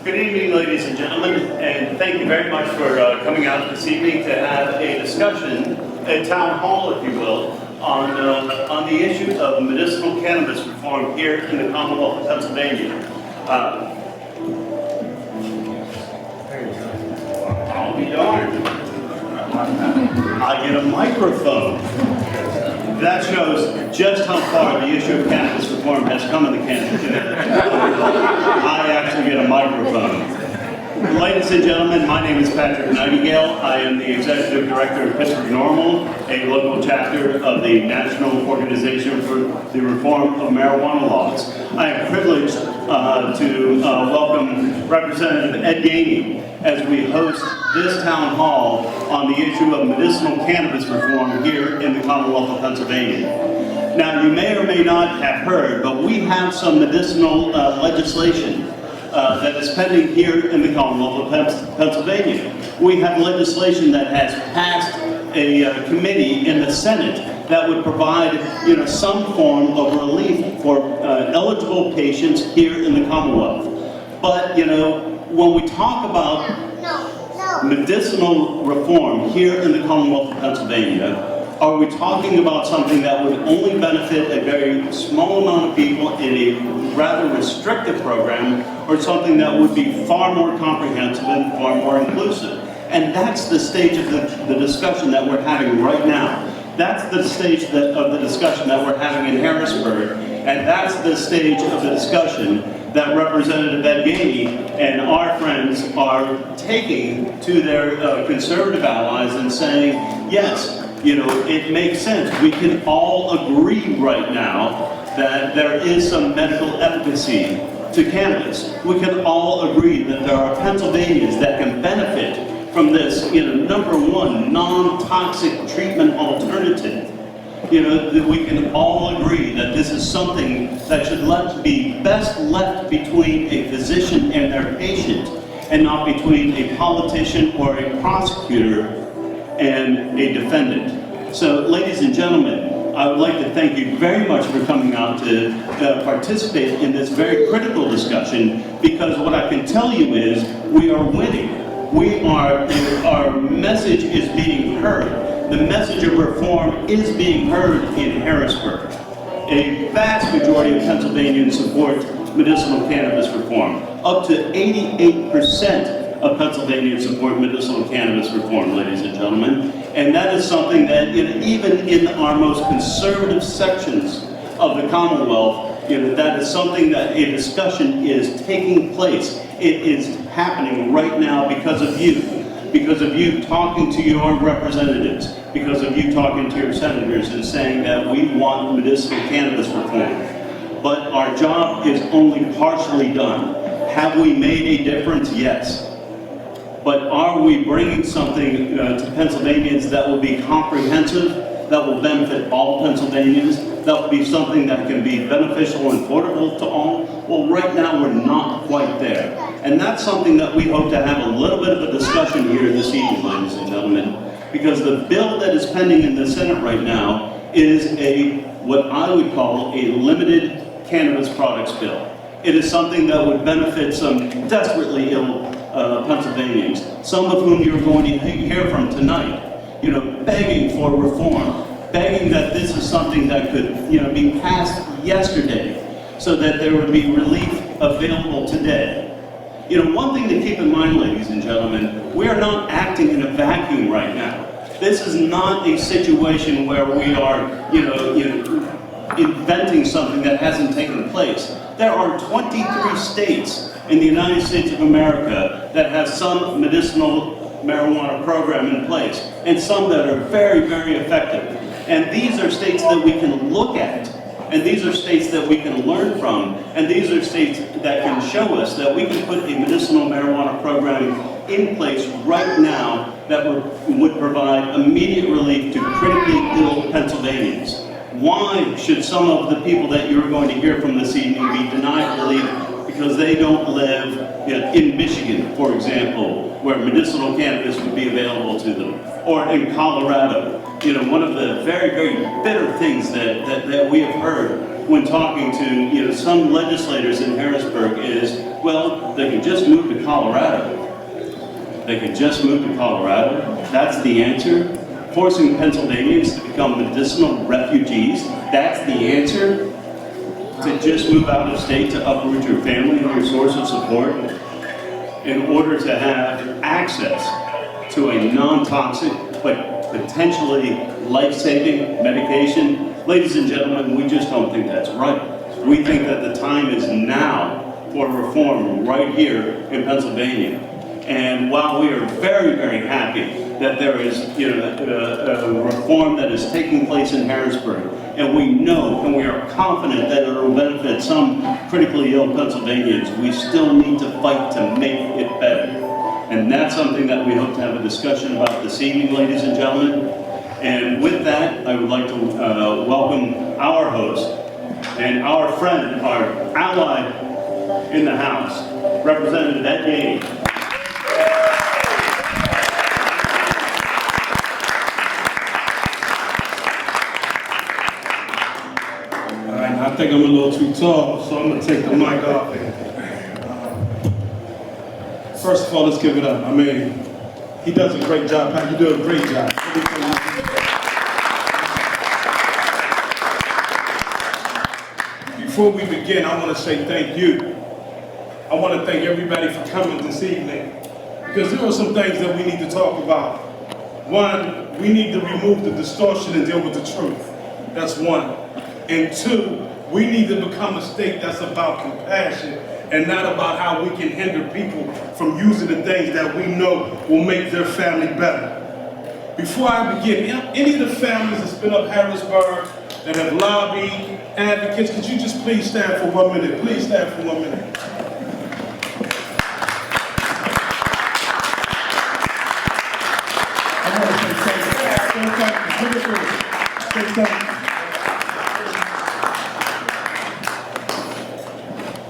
Good evening, ladies and gentlemen, and thank you very much for coming out this evening to have a discussion, a town hall, if you will, on the issue of medicinal cannabis reform here in the Commonwealth of Pennsylvania. I'll be darned. I get a microphone. That shows just how far the issue of cannabis reform has come in the cannabis community. I actually get a microphone. Ladies and gentlemen, my name is Patrick Nightingale. I am the Executive Director of Pittsburgh NORML, a local chapter of the National Organization for the Reform of Marijuana Laws. I am privileged to welcome Representative Ed Gainey as we host this town hall on the issue of medicinal cannabis reform here in the Commonwealth of Pennsylvania. Now, you may or may not have heard, but we have some medicinal legislation that is pending here in the Commonwealth of Pennsylvania. We have legislation that has passed a committee in the Senate that would provide, some form of relief for eligible patients here in the Commonwealth. But, when we talk about medicinal reform here in the Commonwealth of Pennsylvania, are we talking about something that would only benefit a very small amount of people in a rather restrictive program, or something that would be far more comprehensive and far more inclusive? And that's the stage of the discussion that we're having right now. That's the stage of the discussion that we're having in Harrisburg, and that's the stage of the discussion that Representative Ed Gainey and our friends are taking to their conservative allies and saying, yes, it makes sense. We can all agree right now that there is some medical efficacy to cannabis. We can all agree that there are Pennsylvanians that can benefit from this, number one, non-toxic treatment alternative. That we can all agree that this is something that should be best left between a physician and their patient, and not between a politician or a prosecutor and a defendant. So, ladies and gentlemen, I would like to thank you very much for coming out to participate in this very critical discussion, because what I can tell you is we are winning. Our message is being heard. The message of reform is being heard in Harrisburg. A vast majority of Pennsylvanians support medicinal cannabis reform. Up to 88% of Pennsylvanians support medicinal cannabis reform, ladies and gentlemen. And that is something that even in our most conservative sections of the Commonwealth, that is something that a discussion is taking place. It is happening right now because of you. Because of you talking to your representatives, because of you talking to your senators and saying that we want medicinal cannabis reform. But our job is only partially done. Have we made a difference? Yes. But are we bringing something to Pennsylvanians that will be comprehensive, that will benefit all Pennsylvanians, that will be something that can be beneficial and affordable to all? Well, right now we're not quite there. And that's something that we hope to have a little bit of a discussion here this evening, ladies and gentlemen, because the bill that is pending in the Senate right now is what I would call a limited cannabis products bill. It is something that would benefit some desperately ill Pennsylvanians, some of whom you're going to hear from tonight, begging for reform, begging that this is something that could, be passed yesterday, so that there would be relief available today. One thing to keep in mind, ladies and gentlemen, we are not acting in a vacuum right now. This is not a situation where we are, inventing something that hasn't taken place. There are 23 states in the United States of America that have some medicinal marijuana program in place, and some that are very, very effective. And these are states that we can look at, and these are states that we can learn from, and these are states that can show us that we can put a medicinal marijuana program in place right now that would provide immediate relief to critically ill Pennsylvanians. Why should some of the people that you're going to hear from this evening be denied relief because they don't live in Michigan, for example, where medicinal cannabis would be available to them. Or in Colorado, you know, one of the very, very bitter things that we have heard when talking to, you know, some legislators in Harrisburg is, well, they can just move to Colorado. They can just move to Colorado. That's the answer. Forcing Pennsylvanians to become medicinal refugees, that's the answer. To just move out of state to uproot your family and your source of support in order to have access to a non-toxic but potentially life-saving medication. Ladies and gentlemen, we just don't think that's right. We think that the time is now for reform right here in Pennsylvania. And while we are very, very happy that there is, you know, a reform that is taking place in Harrisburg, and we know and we are confident that it will benefit some critically ill Pennsylvanians, we still need to fight to make it better. And that's something that we hope to have a discussion about this evening, ladies and gentlemen. And with that, I would like to welcome our host and our friend, our ally in the House, Representative Ed Gainey. I think I'm a little too tall, so I'm going to take the mic off. First of all, let's give it up. I mean, he does a great job. Pat, you do a great job. Before we begin, I want to say thank you. I want to thank everybody for coming this evening, because there are some things that we need to talk about. One, we need to remove the distortion and deal with the truth. That's one. And two, we need to become a state that's about compassion and not about how we can hinder people from using the things that we know will make their family better. Before I begin, any of the families that's been up Harrisburg that have lobbied, advocates, could you just please stand for 1 minute? Please stand for 1 minute. I want to say thank you.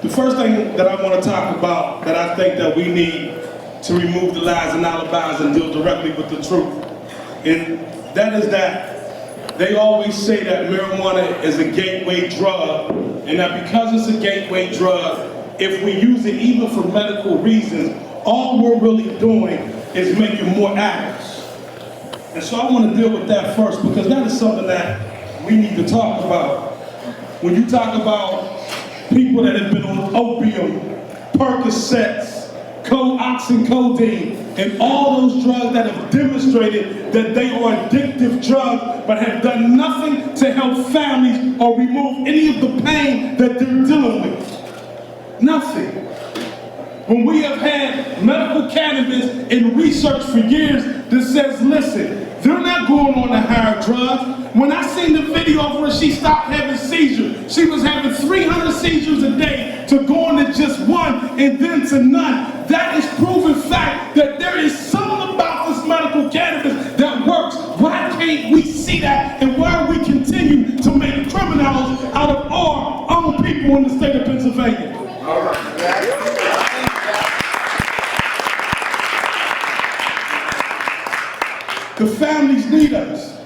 The first thing that I want to talk about that I think that we need to remove the lies and alibis and deal directly with the truth, and that is that they always say that marijuana is a gateway drug, and that because it's a gateway drug, if we use it even for medical reasons, all we're really doing is making more addicts. And so I want to deal with that first, because that is something that we need to talk about. When you talk about people that have been on opium, Percocets, oxycodone, and all those drugs that have demonstrated that they are addictive drugs, but have done nothing to help families or remove any of the pain that they're dealing with. Nothing. When we have had medical cannabis in research for years that says, listen, they're not going on the higher drugs. When I seen the video of where she stopped having seizures, she was having 300 seizures a day to going to just one and then to none. That is proven fact that there is something about this medical cannabis that works. Why can't we see that, and why we continue to make criminals out of our own people in the state of Pennsylvania? All right. The families need us.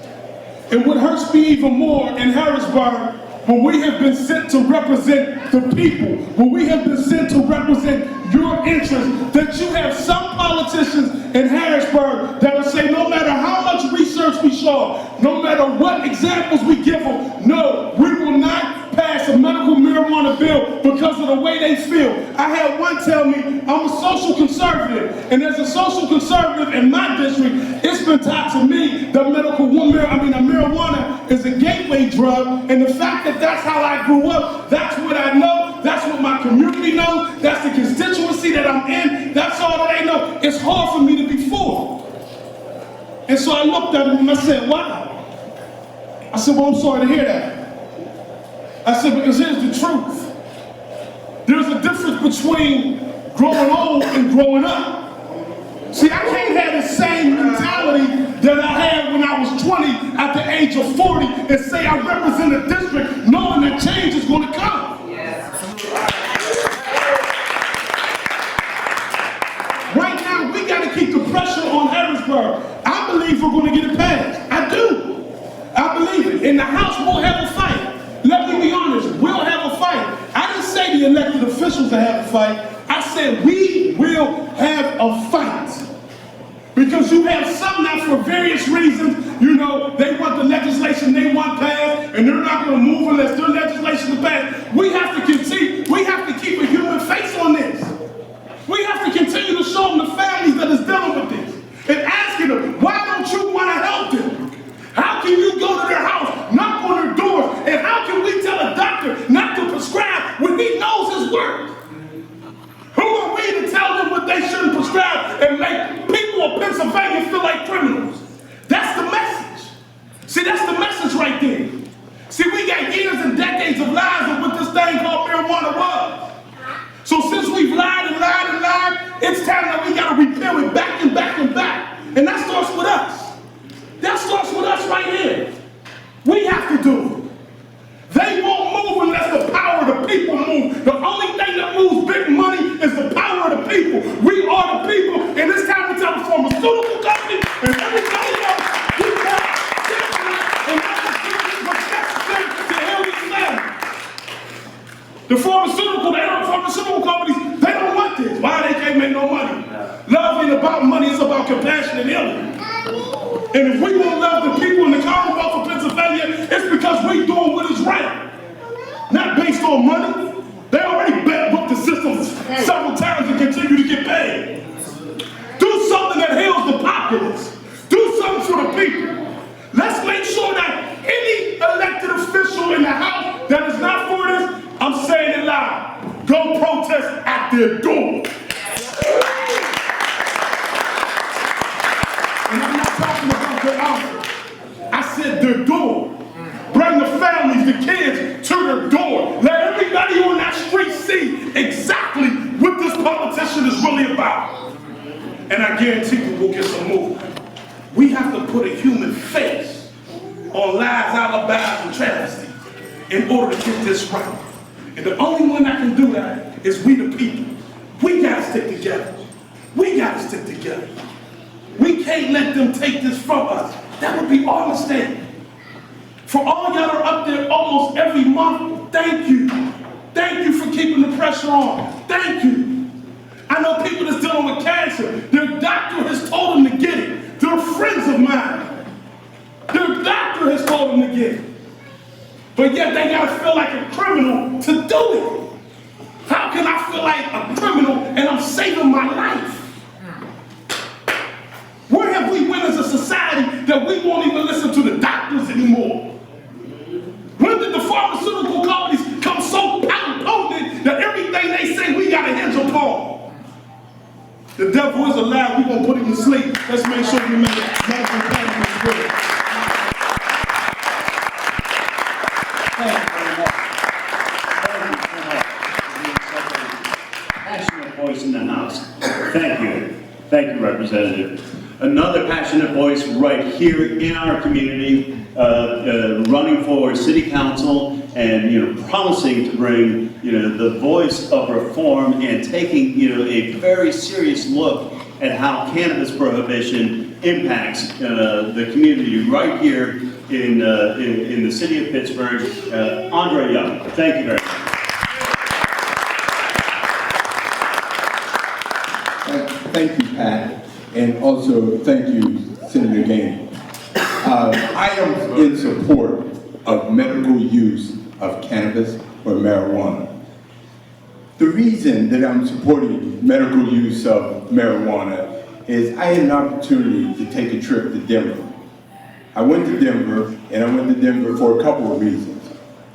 And what hurts me even more in Harrisburg, when we have been sent to represent the people, when we have been sent to represent your interests, that you have some politicians in Harrisburg that will say no matter how much research we show, no matter what examples we give them, no, we will not pass a medical marijuana bill because of the way they feel. I had one tell me, I'm a social conservative, and as a social conservative in my district, it's been taught to me that marijuana is a gateway drug, and the fact that that's how I grew up, that's what I know, that's what my community knows, that's the constituency that I'm in, that's all that they know. It's hard for me to be for. And so I looked at him and I said, wow. I said, well, I'm sorry to hear that. I said, because here's the truth. There's a difference between growing old and growing up. See, I can't have the same mentality that I had when I was 20 at the age of 40 and say I represent a district knowing that change is going to come. Yes. Right now, we got to keep pressure on Harrisburg. I believe we're going to get it passed. I do. I believe it. In the House, we'll have a fight. Let me be honest, we'll have a fight. I didn't say the elected officials will have a fight. I said we will have a fight. Because you have some that for various reasons, you know, they want the legislation they want passed, and they're not going to move unless their legislation is passed. We have to continue, we have to keep a human face on this. We have to continue to show them the families that is dealing with this. And asking them, why don't you want to help them? How can you go to their house, knock on their doors, and how can we tell a doctor not to prescribe when he knows his work? Who are we to tell them what they shouldn't prescribe and make people of Pennsylvania feel like criminals? That's the message. See, that's the message right there. See, we got years and decades of lies of what this thing called marijuana was. So since we've lied and lied and lied, it's time that we got to repeal it back and back and back. And that starts with us. That starts with us right here. We have to do it. They won't move unless the power of the people move. The only thing that moves big money is the power of the people. We are the people, and it's time to tell the pharmaceutical company and everybody else, we have and that's the protect them to heal these families. The pharmaceutical companies, they don't want this. Why? They can't make no money. Love ain't about money, it's about compassion and healing. And if we won't love the people in the Commonwealth of Pennsylvania, it's because we're doing what is right. Not based on money. They already booked the system several times and continue to get paid. Do something that heals the populace. Do something for the people. Let's make sure that any elected official in the House that is not for this, I'm saying it loud, go protest at their door. And I'm not talking about their office. I said their door. Bring the families, the kids to their door. Let everybody on that street see exactly what this politician is really about. And I guarantee you we'll get some movement. We have to put a human face on lies, alibis, and travesty in order to get this right. And the only one that can do that is we the people. We gotta stick together. We gotta stick together. We can't let them take this from us. That would be our mistake. For all y'all are up there almost every month, thank you. Thank you for keeping the pressure on. Thank you. I know people that's dealing with cancer. Their doctor has told them to get it. They're friends of mine. Their doctor has told them to get it. But yet they gotta feel like a criminal to do it. How can I feel like a criminal and I'm saving my life? Where have we went as a society that we won't even listen to the doctors anymore? When did the pharmaceutical companies come so potent that everything they say we got to hinge upon? The devil is alive, we're going to put him to sleep. Let's make sure we make medical cannabis good. Thank you very much. Thank you so much for being such a passionate voice in the House. Thank you. Thank you, Representative. Another passionate voice right here in our community, running for city council and promising to bring the voice of reform and taking a very serious look at how cannabis prohibition impacts the community right here in the city of Pittsburgh. Andre Young, thank you very much. Thank you, Pat. And also, thank you, Senator Gaines. I am in support of medical use of cannabis or marijuana. The reason that I'm supporting medical use of marijuana is I had an opportunity to take a trip to Denver. I went to Denver, and I went to Denver for a couple of reasons.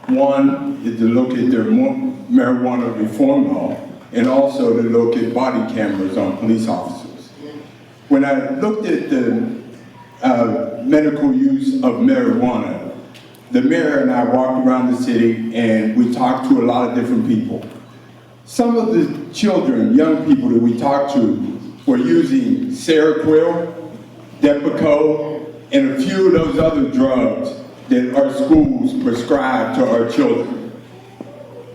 One is to look at their marijuana reform law, and also to look at body cameras on police officers. When I looked at the medical use of marijuana, the mayor and I walked around the city and we talked to a lot of different people. Some of the children, young people that we talked to were using Seroquel, Depakote, and a few of those other drugs that our schools prescribe to our children.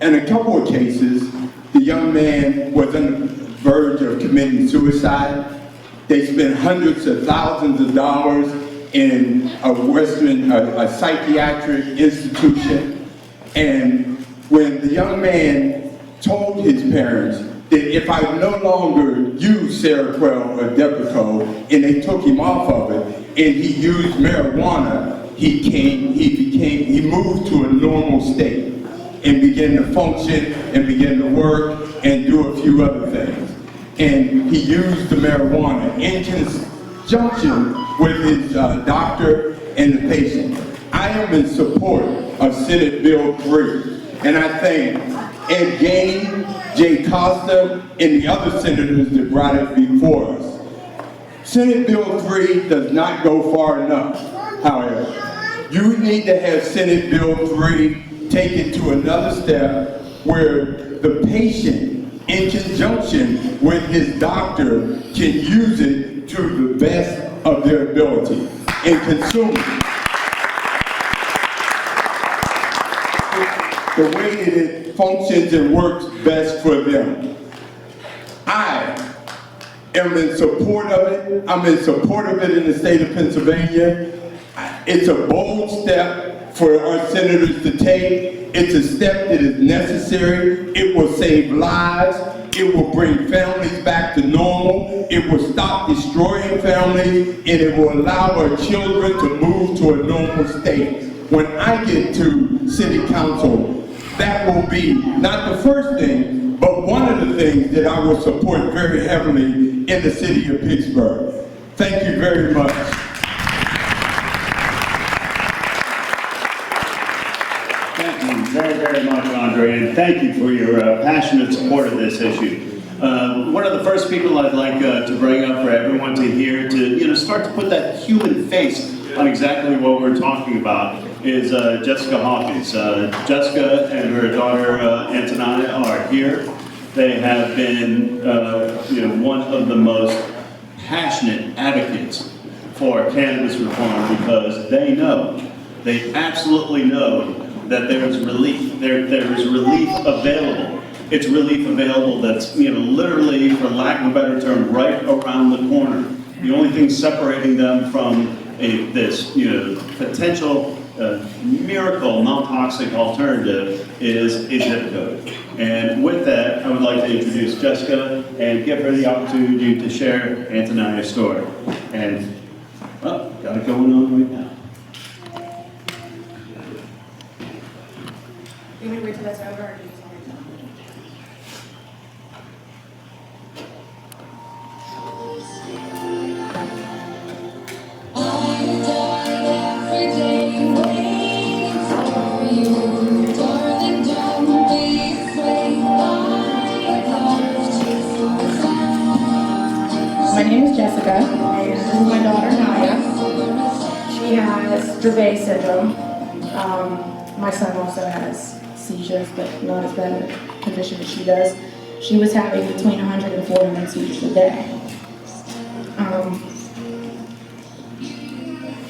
In a couple of cases, the young man was on the verge of committing suicide. They spend hundreds of thousands of dollars in a psychiatric institution. And when the young man told his parents that if I no longer use Seroquel or Depakote, and they took him off of it, and he used marijuana, he moved to a normal state and began to function and began to work and do a few other things. And he used the marijuana in conjunction with his doctor and the patient. I am in support of Senate Bill 3, and I thank Ed Gainey, Jay Costa, and the other senators that brought it before us. Senate Bill 3 does not go far enough, however. You need to have Senate Bill 3 taken to another step where the patient, in conjunction with his doctor, can use it to the best of their ability and consume it. The way that it functions and works best for them. I am in support of it. I'm in support of it in the state of Pennsylvania. It's a bold step for our senators to take. It's a step that is necessary. It will save lives. It will bring families back to normal. It will stop destroying families, and it will allow our children to move to a normal state. When I get to city council, that will be not the first thing, but one of the things that I will support very heavily in the city of Pittsburgh. Thank you very much. Thank you very, very much, Andre, and thank you for your passionate support of this issue. One of the first people I'd like to bring up for everyone to hear, to start to put that human face on exactly what we're talking about, is Jessica Hawkins. Jessica and her daughter Antonia are here. They have been one of the most passionate advocates for cannabis reform, because they absolutely know that there is relief. There is relief available. It's relief available that's literally, for lack of a better term, right around the corner. The only thing separating them from this potential miracle non-toxic alternative is Depakote. And with that, I would like to introduce Jessica and give her the opportunity to share Antonia's story. And got it going on right now. You want me to wait till that's over, or do you just want me to? My name is Jessica, and this is my daughter Naya. She has Dravet syndrome. My son also has seizures, but not as bad a condition as she does. She was having between 100 and 400 seizures a day.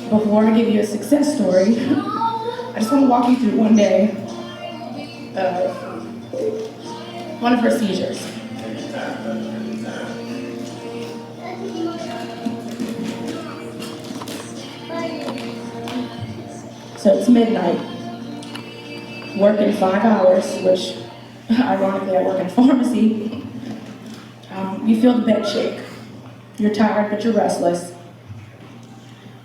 Before I give you a success story, I just want to walk you through one day of one of her seizures. So it's midnight, working 5 hours, which ironically I work in pharmacy. You feel the bed shake. You're tired, but you're restless.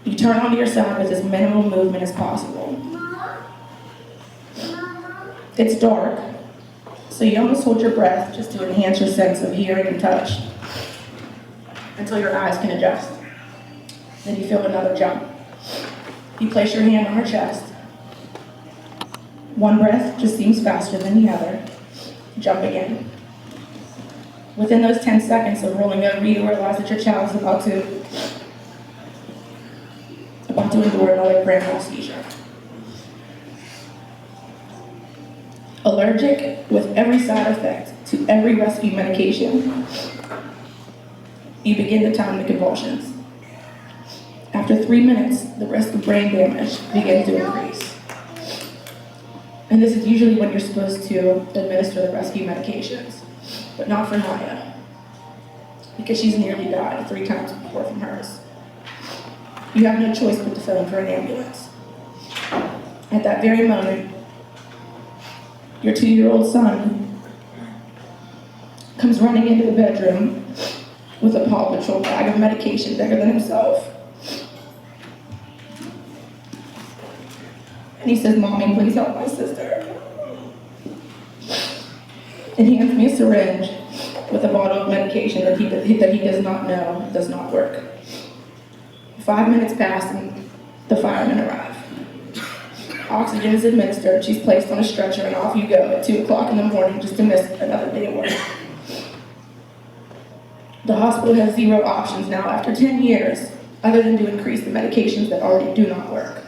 You turn onto your side with as minimal movement as possible. It's dark, so you almost hold your breath just to enhance your sense of hearing and touch until your eyes can adjust. Then you feel another jump. You place your hand on her chest. One breath just seems faster than the other. Jump again. Within those 10 seconds of rolling over, you realize that your child is about to endure another grand mal seizure. Allergic with every side effect to every rescue medication, you begin to time the convulsions. After 3 minutes, the risk of brain damage begins to increase. And this is usually when you're supposed to administer the rescue medications, but not for Naya. because she's nearly died 3 times before from hers. You have no choice but to phone for an ambulance. At that very moment, your 2-year-old son comes running into the bedroom with a Paw Patrol bag of medication bigger than himself. And he says, "Mommy, please help my sister." And he hands me a syringe with a bottle of medication that he does not know does not work. 5 minutes pass and the firemen arrive. Oxygen is administered, she's placed on a stretcher, and off you go at 2 o'clock in the morning just to miss another day of work. The hospital has 0 options now after 10 years, other than to increase the medications that already do not work.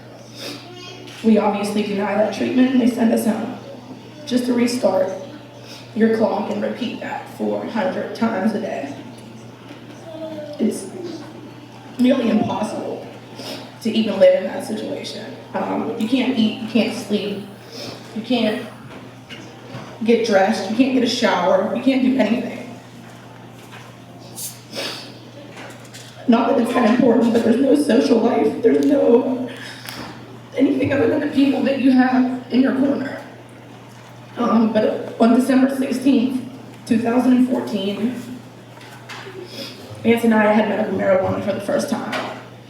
We obviously deny that treatment and they send us home. Just to restart your clock and repeat that 400 times a day. It's nearly impossible to even live in that situation. You can't eat, you can't sleep, you can't get dressed, you can't get a shower, you can't do anything. Not that it's that important, but there's no social life, there's no anything other than the people that you have in your corner. But on December 16th, 2014, Nancy and I had medical marijuana for the first time.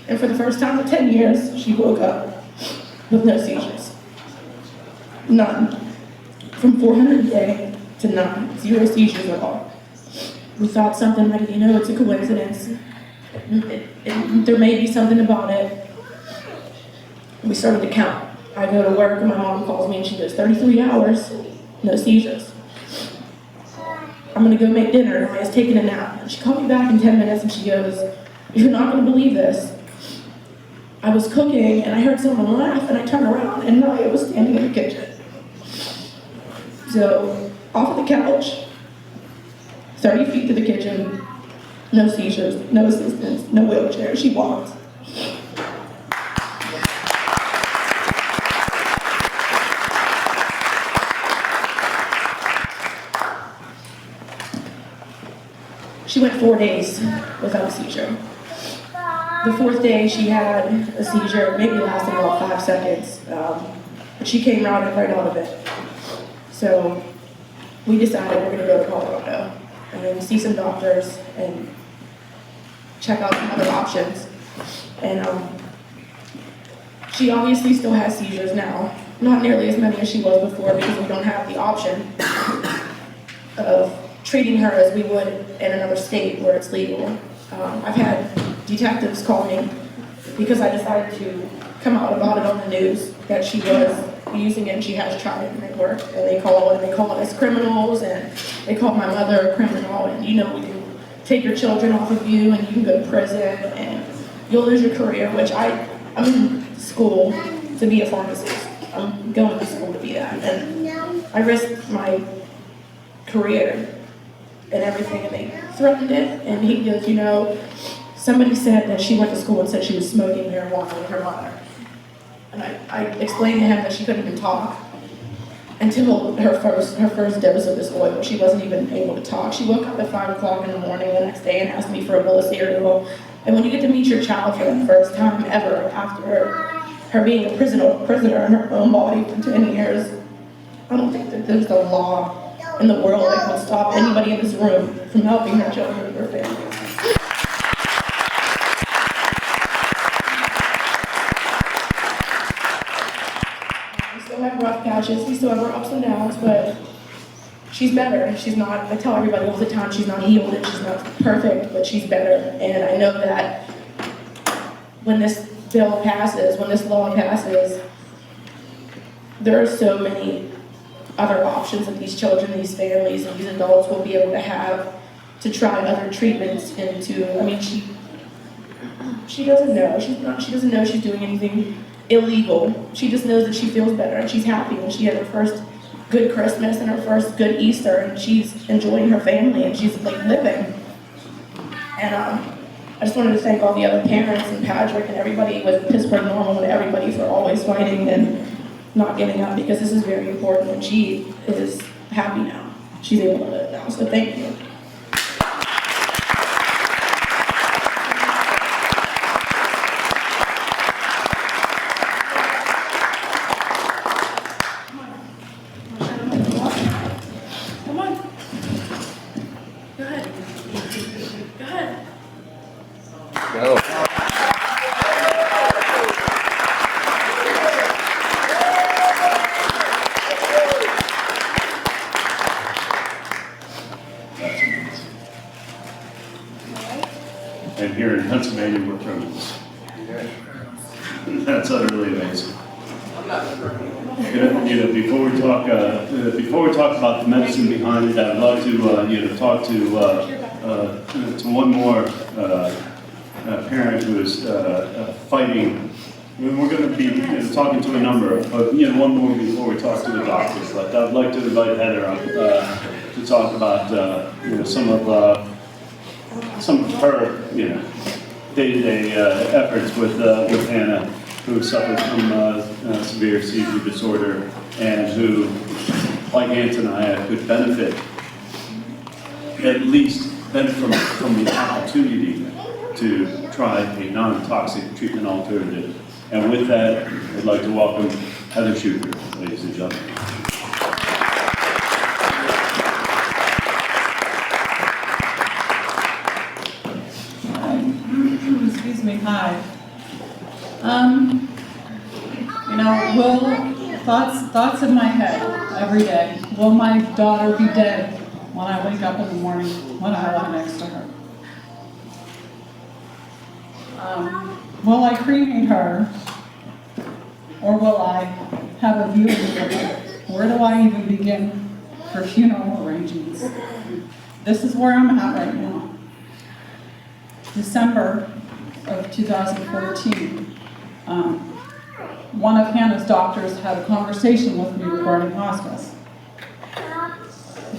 And for the first time in 10 years, she woke up with no seizures. None. From 400 a day to none. 0 seizures at all. We thought something like, it's a coincidence. There may be something about it. We started to count. I go to work and my mom calls me and she goes, 33 hours, no seizures. I'm gonna go make dinner, and I was taking a nap. And she called me back in 10 minutes and she goes, "You're not gonna believe this. I was cooking and I heard someone laugh and I turned around and Naya was standing in the kitchen." So, off of the couch, 30 feet to the kitchen, no seizures, no assistance, no wheelchair, she walked. She went 4 days without a seizure. The 4th day she had a seizure, maybe lasted about 5 seconds, but she came right out of it. So we decided we're gonna go to Colorado and see some doctors and check out some other options. And she obviously still has seizures now, not nearly as many as she was before because we don't have the option of treating her as we would in another state where it's legal. I've had detectives call me because I decided to come out about it on the news that she was using it and she has tried it and it worked. And they call us criminals and they call my mother a criminal and we can take your children off of you and you can go to prison and you'll lose your career, which I'm in school to be a pharmacist. I'm going to school to be that. And I risked my career and everything, and they threatened it, and he goes, somebody said that she went to school and said she was smoking marijuana with her mother. And I explained to him that she couldn't even talk until her first dose of this oil. She wasn't even able to talk. She woke up at 5 o'clock in the morning the next day and asked me for a bowl of cereal. And when you get to meet your child for the first time ever after her being a prisoner in her own body for 10 years, I don't think that there's a law in the world that would stop anybody in this room from helping their children and their families. We still have rough patches, we still have our ups and downs, but she's better. She's not, I tell everybody all the time, she's not healed and she's not perfect, but she's better. And I know that when this bill passes, when this law passes, there are so many other options that these children, these families, and these adults will be able to have to try other treatments into. She doesn't know. She doesn't know she's doing anything illegal. She just knows that she feels better and she's happy and she had her first good Christmas and her first good Easter and she's enjoying her family and she's living. And I just wanted to thank all the other parents and Patrick and everybody with Pittsburgh Normal and everybody for always fighting and not giving up because this is very important and she is happy now. She's able to live now, so thank you. Pennsylvania were criminals. That's utterly amazing. Before we talk about the medicine behind it, I'd like to talk to one more parent who is fighting. We're going to be talking to a number, but one more before we talk to the doctors. But I'd like to invite Heather up to talk about some of her day-to-day efforts with Hannah, who suffers from severe seizure disorder and who, like Antonia, could benefit, at least benefit from the opportunity to try a non-toxic treatment alternative. And with that, I'd like to welcome Heather Schuster, ladies and gentlemen. Excuse me, hi. Thoughts in my head every day. Will my daughter be dead when I wake up in the morning when I lie next to her? Will I cremate her, or will I have a viewing of her? Where do I even begin for funeral arrangements? This is where I'm at right now. December of 2014, one of Hannah's doctors had a conversation with me regarding hospice.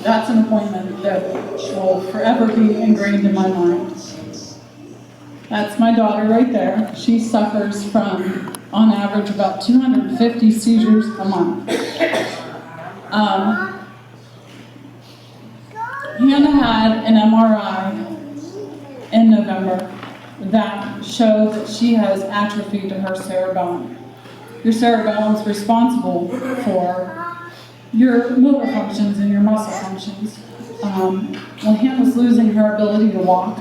That's an appointment that will forever be ingrained in my mind. That's my daughter right there. She suffers from, on average, about 250 seizures a month. Hannah had an MRI in November that showed that she has atrophy to her cerebellum. Your cerebellum is responsible for your motor functions and your muscle functions. When Hannah was losing her ability to walk,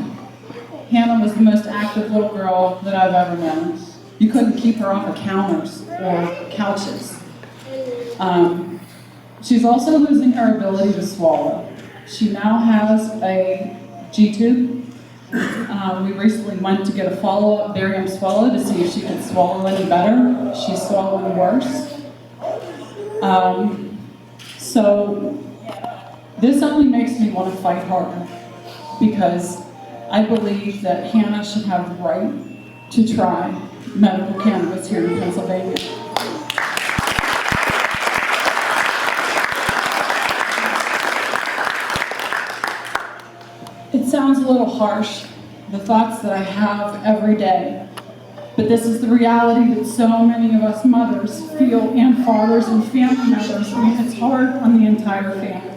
Hannah was the most active little girl that I've ever known. You couldn't keep her off of counters or couches. She's also losing her ability to swallow. She now has a G-tube. We recently went to get a follow-up barium swallow to see if she could swallow any better. She's swallowing worse. So this only makes me want to fight harder, because I believe that Hannah should have the right to try medical cannabis here in Pennsylvania. It sounds a little harsh, the thoughts that I have every day, but this is the reality that so many of us mothers feel, and fathers and family members. I mean, it's hard on the entire family.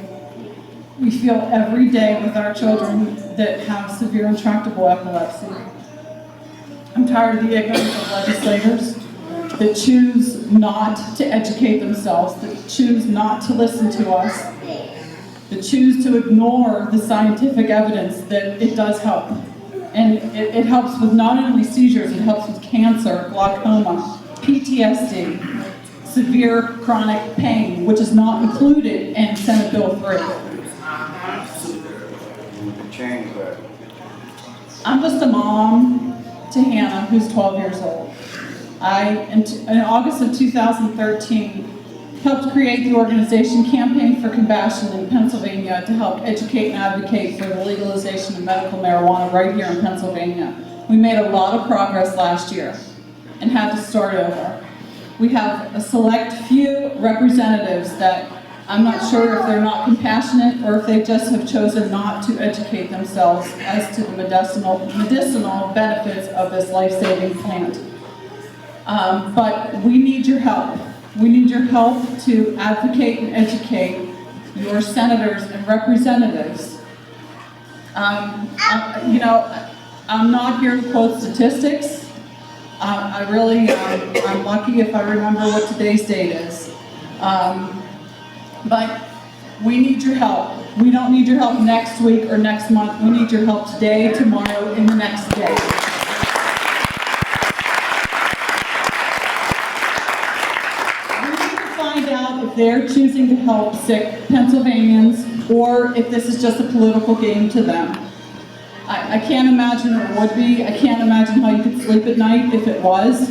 We feel every day with our children that have severe intractable epilepsy. I'm tired of the ignorance of legislators that choose not to educate themselves, that choose not to listen to us, that choose to ignore the scientific evidence that it does help. And it helps with not only seizures, it helps with cancer, glaucoma, PTSD, severe chronic pain, which is not included in Senate Bill 3. I'm just a mom to Hannah, who's 12 years old. In August of 2013, helped create the organization Campaign for Compassion in Pennsylvania to help educate and advocate for the legalization of medical marijuana right here in Pennsylvania. We made a lot of progress last year and had to start over. We have a select few representatives that I'm not sure if they're not compassionate or if they just have chosen not to educate themselves as to the medicinal benefits of this life-saving plant. But we need your help. We need your help to advocate and educate your senators and representatives. I'm not here to quote statistics. I'm lucky if I remember what today's date is. But we need your help. We don't need your help next week or next month. We need your help today, tomorrow, and the next day. We need to find out if they're choosing to help sick Pennsylvanians or if this is just a political game to them. I can't imagine it would be. I can't imagine how you could sleep at night if it was.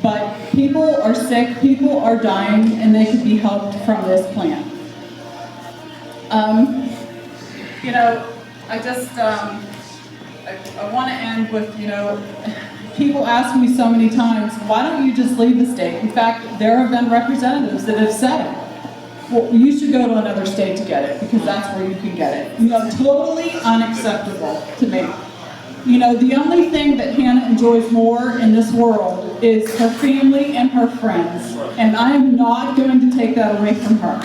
But people are sick, people are dying, and they could be helped from this plant. You know, I just, I want to end with, you know, people ask me so many times, why don't you just leave the state? In fact, there have been representatives that have said it. Well, you should go to another state to get it, because that's where you can get it. You know, totally unacceptable to me. You know, the only thing that Hannah enjoys more in this world is her family and her friends, and I am not going to take that away from her.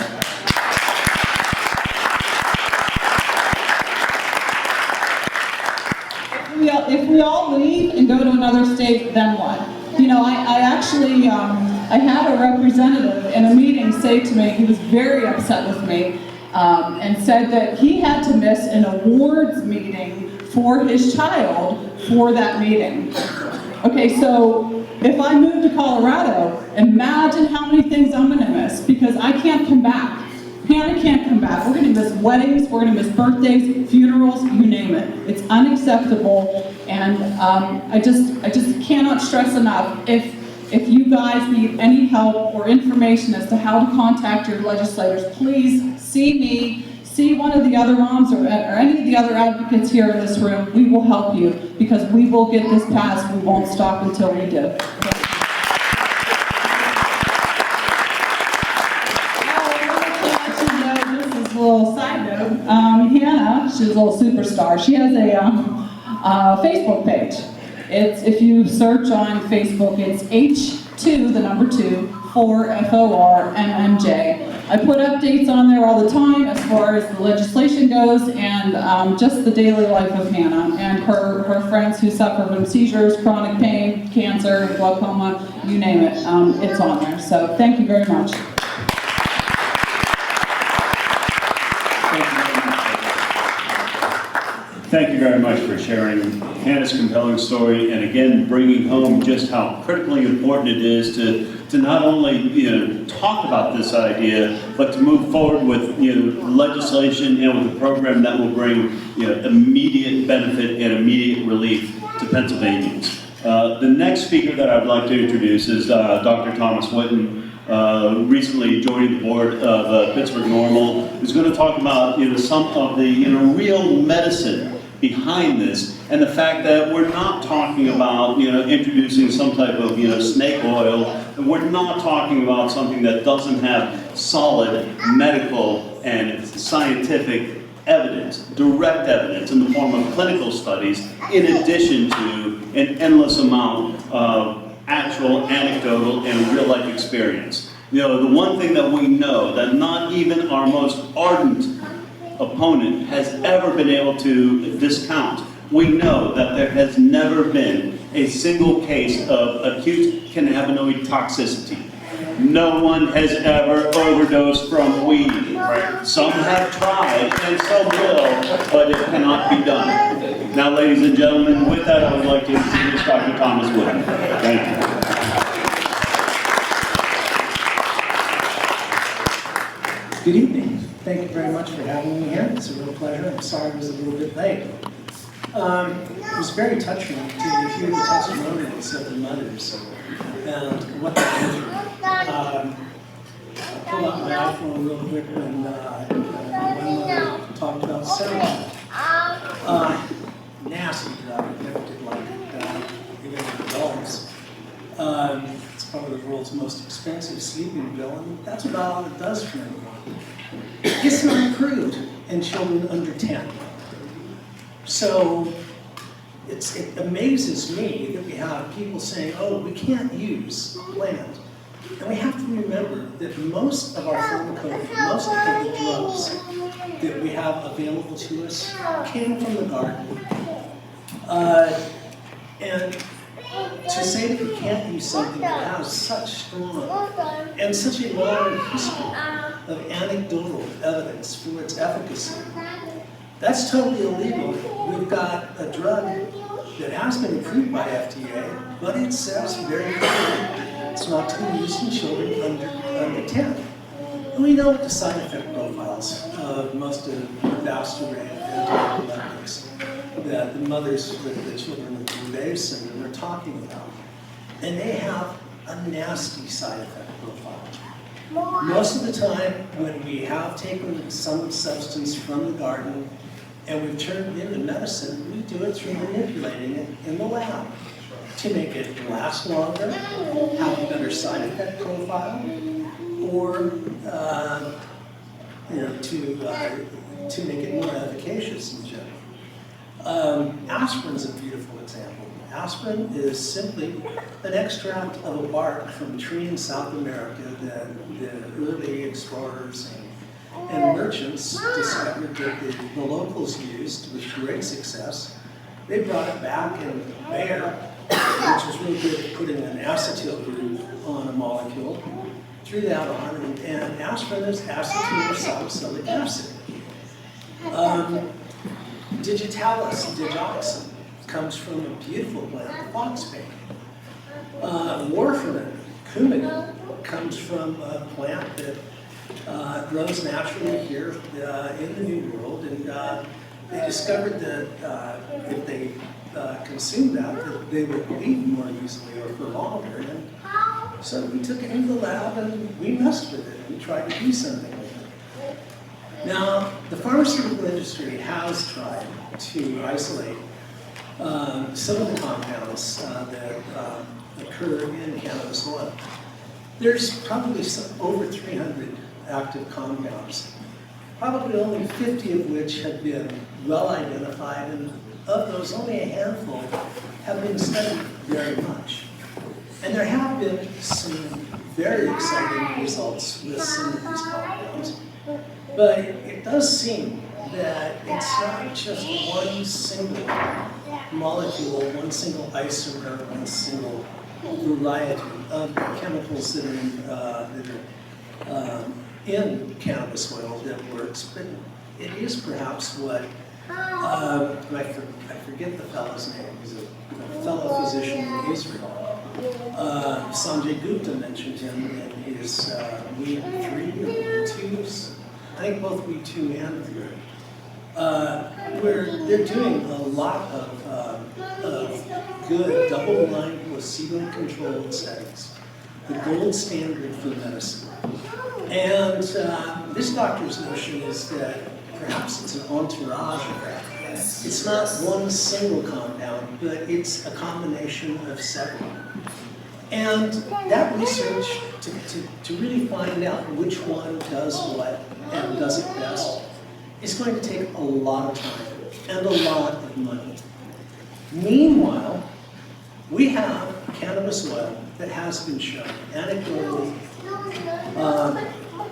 If we all leave and go to another state, then what? You know, I actually, I had a representative in a meeting say to me, he was very upset with me, and said that he had to miss an awards meeting for his child for that meeting. Okay, so if I move to Colorado, imagine how many things I'm gonna miss, because I can't come back. Hannah can't come back. We're gonna miss weddings, we're gonna miss birthdays, funerals, you name it. It's unacceptable, and I just cannot stress enough, if you guys need any help or information as to how to contact your legislators, please see me, see one of the other moms or any of the other advocates here in this room. We will help you, because we will get this passed. We won't stop until we do. A little side note, Hannah, she's a little superstar. She has a Facebook page. It's, if you search on Facebook, it's H2, the number 2, 4FORMMJ. I put updates on there all the time as far as the legislation goes, and just the daily life of Hannah and her friends who suffer from seizures, chronic pain, cancer, glaucoma, you name it. It's on there. So thank you very much. Thank you very much for sharing Hannah's compelling story, and again bringing home just how critically important it is to not only talk about this idea, but to move forward with legislation and with a program that will bring immediate benefit and immediate relief to Pennsylvanians. The next speaker that I'd like to introduce is Dr. Thomas Whitten. Recently joined the board of Pittsburgh Normal, who's going to talk about some of the real medicine behind this, and the fact that we're not talking about introducing some type of snake oil, and we're not talking about something that doesn't have solid medical and scientific evidence, direct evidence in the form of clinical studies, in addition to an endless amount of actual anecdotal and real-life experience. The one thing that we know that not even our most ardent opponent has ever been able to discount, we know that there has never been a single case of acute cannabinoid toxicity. No one has ever overdosed from weed. Some have tried and some will, but it cannot be done. Now, ladies and gentlemen, with that, I would like to introduce Dr. Thomas Whitten. Thank you. Good evening. Thank you very much for having me here. It's a real pleasure. I'm sorry I was a little bit late. It was very touching to hear the testimonials of the mothers and what they went through. I'll pull out my iPhone real quick when one mother talked about seroquel. Nasty drug. I never did like it, even for adults. It's probably the world's most expensive sleeping pill, and that's about all it does for anyone. It's not approved in children under 10. So it amazes me that we have people saying, oh, we can't use plant. And we have to remember that most of our pharmacopoeia, most of the drugs that we have available to us came from the garden. And to say that we can't use something that has such strong and such a long history of anecdotal evidence for its efficacy, that's totally illegal. We've got a drug that has been approved by FDA, but it says very clearly it's not to be used in children under 10. And we know what the side effect profiles of most of the Valsartan and antiepileptics. that the mothers with the children with Dravet syndrome are talking about. And they have a nasty side effect profile. Most of the time, when we have taken some substance from the garden and we've turned it into medicine, we do it through manipulating it in the lab to make it last longer, have a better side effect profile, or to make it more efficacious in general. Aspirin is a beautiful example. Aspirin is simply an extract of a bark from a tree in South America that the early explorers and merchants discovered that the locals used with great success. They brought it back in Bayer, which was really good at putting an acetyl group on a molecule, threw that on, and aspirin is acetylsalicylic acid. Digitalis digoxin comes from a beautiful plant, the foxbane. Warfarin, cumin, comes from a plant that grows naturally here in the New World, and they discovered that if they consumed that they would bleed more easily or for longer. And so we took it into the lab and we messed with it. We tried to do something with it. Now, the pharmaceutical industry has tried to isolate some of the compounds that occur in cannabis oil. There's probably over 300 active compounds, probably only 50 of which have been well identified, and of those, only a handful have been studied very much. And there have been some very exciting results with some of these compounds, but it does seem that it's not just one single molecule, one single isomer, one single variety of chemicals that are in cannabis oil that works, but it is perhaps what, I forget the fellow's name, he's a fellow physician in Israel. Sanjay Gupta mentioned him in his week 3 or 2s, I think both week 2 and 3. Where they're doing a lot of good double-blind, placebo-controlled studies, the gold standard for medicine. And this doctor's notion is that perhaps it's an entourage effect. It's not one single compound, but it's a combination of several. And that research, to really find out which one does what and does it best, is going to take a lot of time and a lot of money. Meanwhile, we have cannabis oil that has been shown anecdotally.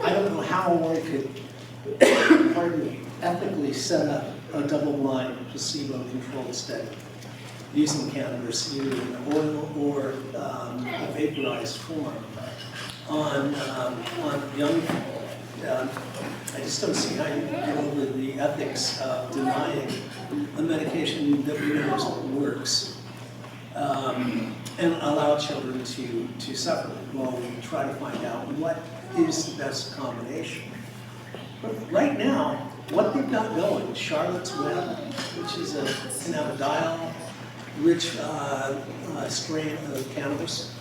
I don't know how one could, pardon me, ethically set up a double-blind, placebo-controlled study using cannabis either in oil or a vaporized form on young people. I just don't see how you get over the ethics of denying a medication that we know works and allow children to suffer while we try to find out what is the best combination. But right now, what they've got going, Charlotte's Web, which is a cannabidiol-rich strain of cannabis,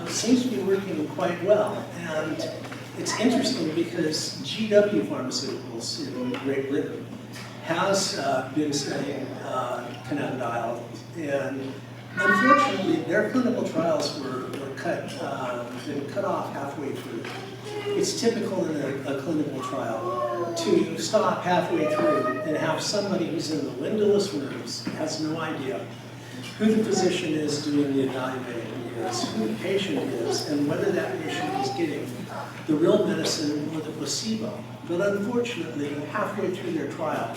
seems to be working quite well. And it's interesting because GW Pharmaceuticals in Great Britain has been studying cannabidiol, and unfortunately their clinical trials were cut off halfway through. It's typical in a clinical trial to stop halfway through and have somebody who's in the windowless rooms, has no idea who the physician is doing the evaluating is, who the patient is, and whether that patient is getting the real medicine or the placebo. But unfortunately, halfway through their trial,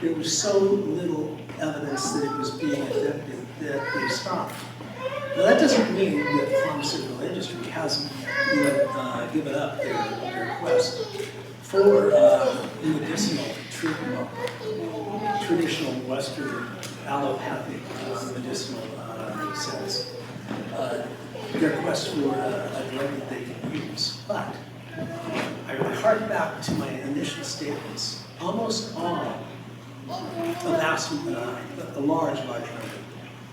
there was so little evidence that it was being effective that they stopped. Now that doesn't mean that the pharmaceutical industry hasn't given up their quest for medicinal treatment, traditional Western allopathic medicinal sense, their quest for a drug that they can use. But I hark back to my initial statements. Almost all a large number,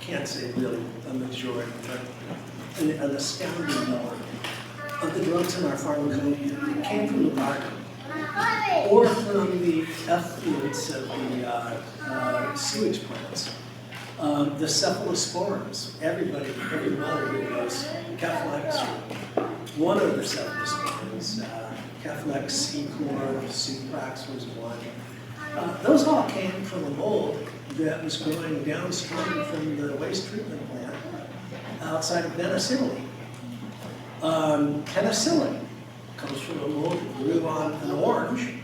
can't say really a majority, but an astounding number of the drugs in our pharmacopoeia came from the garden or from the effluents of the sewage plants. The cephalosporins, every mother who knows Catholics, one of the cephalosporins, Catholics, Ecor, Suprax was one. Those all came from a mold that was growing downstream from the waste treatment plant outside of Venice, Italy. Penicillin comes from a mold that grew on an orange.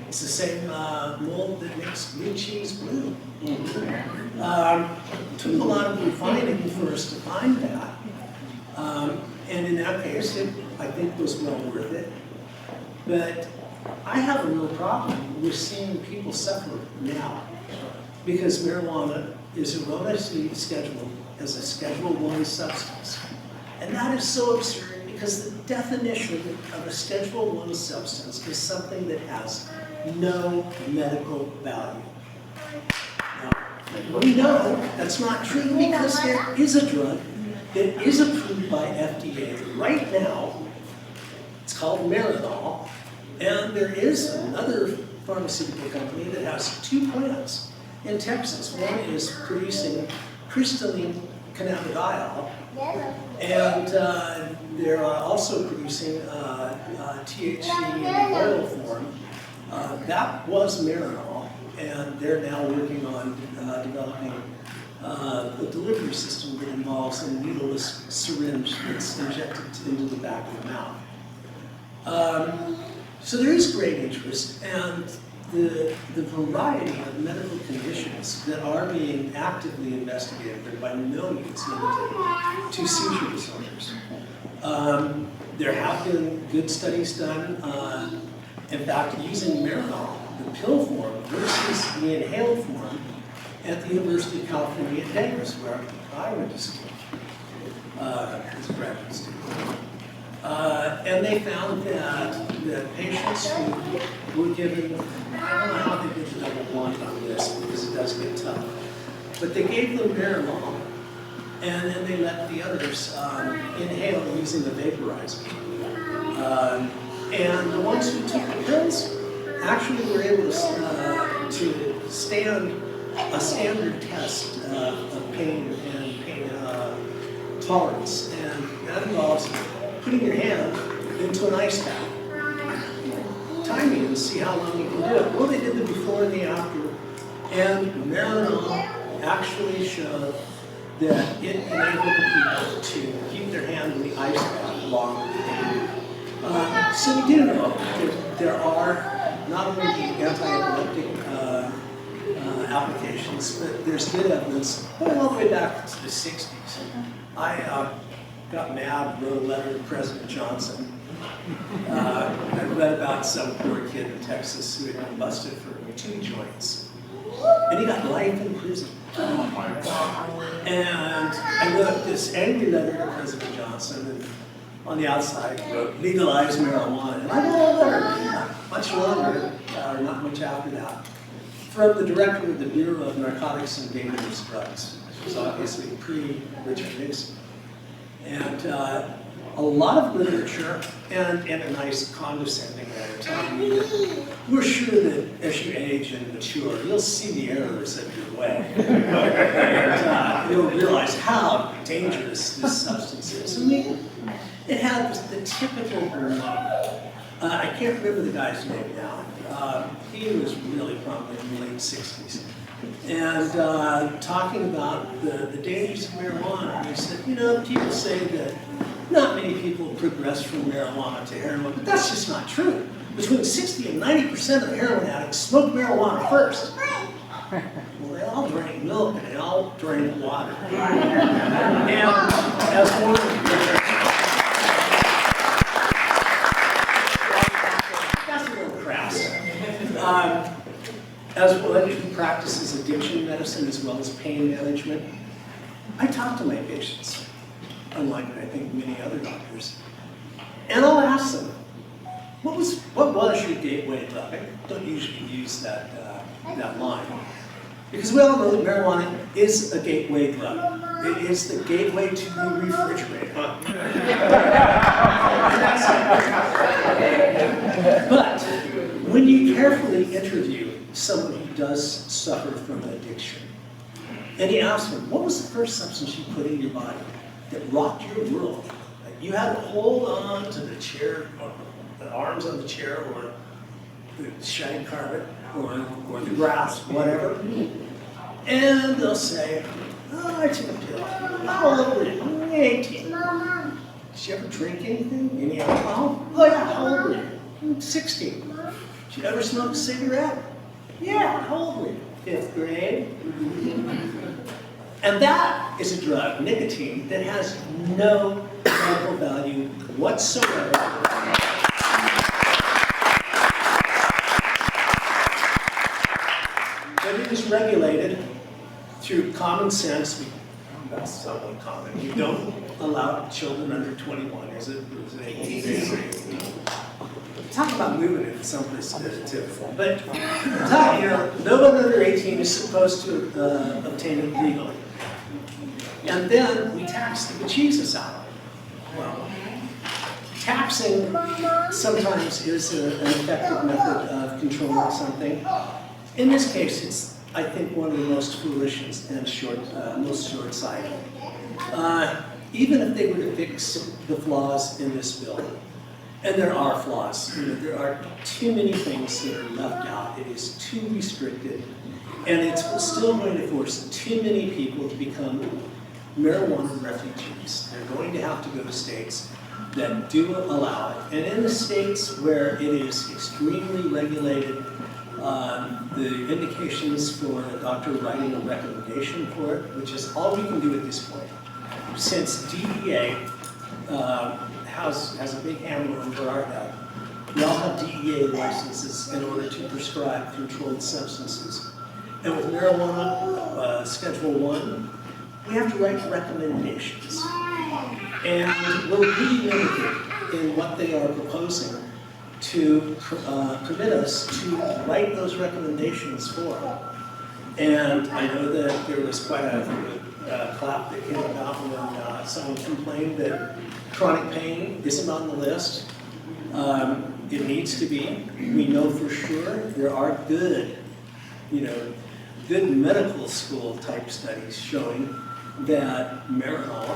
It's the same mold that makes blue cheese blue. Took a lot of refining for us to find that. And in that case, it, I think, was well worth it. But I have a real problem with seeing people suffer now because marijuana is erroneously scheduled as a Schedule I substance. And that is so absurd because the definition of a Schedule I substance is something that has no medical value. Now, we know that's not true because there is a drug that is approved by FDA right now. It's called Marinol. And there is another pharmaceutical company that has 2 plants in Texas. One is producing crystalline cannabidiol, and they're also producing THC in oil form. That was Marinol, and they're now working on developing a delivery system that involves a needleless syringe that's injected into the back of the mouth. So there is great interest, and the variety of medical conditions that are being actively investigated are by no means limited to seizure disorders. There have been good studies done, in fact, using Marinol, the pill form, versus the inhaled form at the University of California at Davis, where I went to school as a graduate student. And they found that patients who were given, I don't know how they did the double blind on this because it does get tough, but they gave them Marinol and then they let the others inhale using the vaporizer. And the ones who took the pills actually were able to stand a standard test of pain and pain tolerance, and that involves putting your hand into an ice bath, timing and see how long you can do it. Well, they did the before and the after, and Marinol actually showed that it enabled the people to keep their hand in the ice bath longer. So we do know that there are not only the anti-epileptic applications, but there's good evidence going all the way back to the 60s. I got mad, wrote a letter to President Johnson. I read about some poor kid in Texas who had been busted for 2 joints. And he got life in prison. And I wrote this angry letter to President Johnson, and on the outside wrote, legalize marijuana. And I got a letter, much longer, not much after that, from the director of the Bureau of Narcotics and Dangerous Drugs, which was obviously pre-Richard Nixon. And a lot of literature and a nice condescending letter telling me that we're sure that as you age and mature, you'll see the errors of your way. And you'll realize how dangerous this substance is. I mean, it had the typical I can't remember the guy's name now. He was really probably in the late 60s. And talking about the dangers of marijuana. He said, you know, people say that not many people progress from marijuana to heroin, but that's just not true. Between 60 and 90% of the heroin addicts smoke marijuana first. Well, they all drank milk and they all drank water. And as one of the that's a little crass. As one who practices addiction medicine as well as pain management, I talk to my patients, unlike I think many other doctors, and I'll ask them, what was your gateway drug? I don't usually use that line. Because we all know that marijuana is a gateway drug. It is the gateway to the refrigerator. But when you carefully interview someone who does suffer from an addiction, and you ask them, what was the first substance you put in your body that rocked your world? Like you had to hold on to the chair, or the arms on the chair, or the shag carpet, or the grass, whatever. And they'll say, oh, I took a pill. How old were you? 18. Did you ever drink anything? Any alcohol? Oh yeah, how old were you? 16. Did you ever smoke a cigarette? Yeah, how old were you? 5th grade. And that is a drug, nicotine, that has no medical value whatsoever. But it is regulated through common sense. That's somewhat common. You don't allow children under 21. Is it 18? Talk about moving it someplace typical. But no one under 18 is supposed to obtain it legally. And then we tax the bejesus out of it. Well, taxing sometimes is an effective method of controlling something. In this case, it's, I think, one of the most foolish and most short-sighted. Even if they were to fix the flaws in this bill, and there are flaws, there are too many things that are left out. It is too restricted, and it's still going to force too many people to become marijuana refugees. They're going to have to go to states that do allow it, and in the states where it is extremely regulated, the indications for a doctor writing a recommendation for it, which is all we can do at this point. Since DEA has a big hammer over our head, we all have DEA licenses in order to prescribe controlled substances. And with marijuana, Schedule 1, we have to write recommendations. And we're really limited in what they are proposing to permit us to write those recommendations for. And I know that there was quite a clap that came about when someone complained that chronic pain isn't on the list. It needs to be. We know for sure there are good medical school type studies showing that Marinol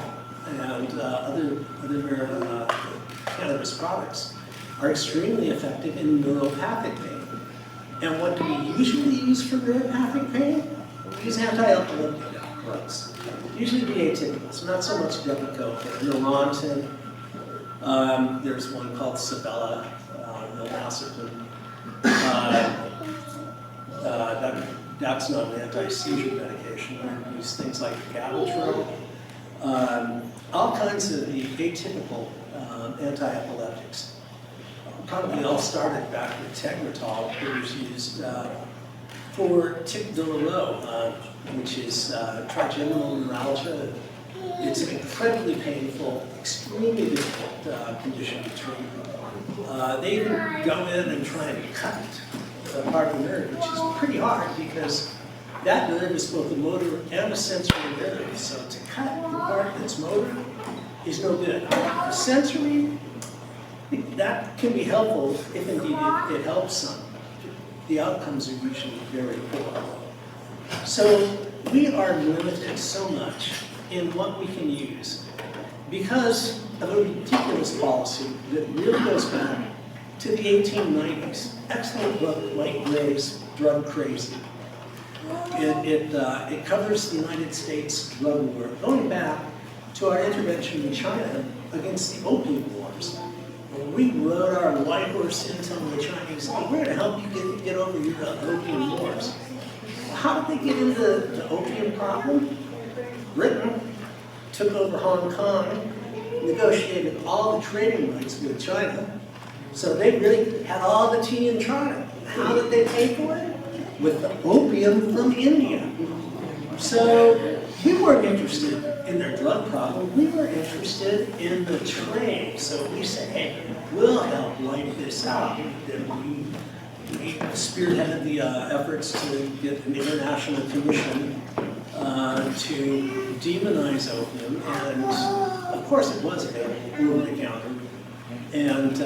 and other cannabis products are extremely effective in neuropathic pain. And what do we usually use for neuropathic pain? We use anti-epileptic drugs. Usually the atypicals, not so much Depakote, but Neurontin. There's one called Sabella, Milnacipin. That's not an anti-seizure medication. We use things like Gabatril. All kinds of the atypical anti-epileptics. Probably all started back with Tegretol. It was used for tic douloureux, which is trigeminal neuralgia. It's an incredibly painful, extremely difficult condition to treat. They even go in and try and cut a part of the nerve, which is pretty hard because that nerve is both a motor and a sensory nerve. So to cut the part that's motor is no good. The sensory, that can be helpful if indeed it helps some. The outcomes are usually very poor. So we are limited so much in what we can use because of a ridiculous policy that really goes back to the 1890s. Excellent book, Mike Gray's Drug Crazy. It covers the United States drug war, going back to our intervention in China against the opium wars. We rode our white horse in telling the Chinese, oh, we're going to help you get over your opium wars. Well, how did they get into the opium problem? Britain took over Hong Kong, negotiated all the trading rights with China, so they really had all the tea in China. How did they pay for it? With the opium from India. So we weren't interested in their drug problem, we were interested in the trade. So we said, hey, we'll help light this out. And we spearheaded the efforts to get an international commission to demonize opium, and of course it was available over the counter. And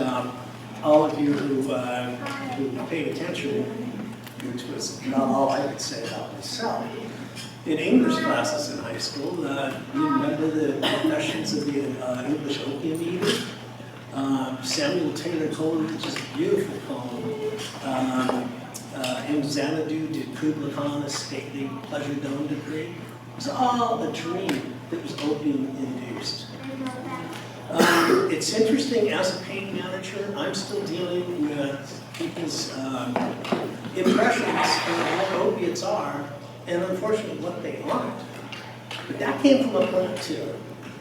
all of you who paid attention, which was not all I could say about myself, in English classes in high school, you remember the Confessions of the English Opium Eater? Samuel Taylor Coleridge's beautiful poem. In Xanadu did Kubla Khan a stately pleasure dome decree. It was all a dream that was opium induced. It's interesting, as a pain manager, I'm still dealing with people's impressions of what opiates are, and unfortunately what they aren't. But that came from a plant too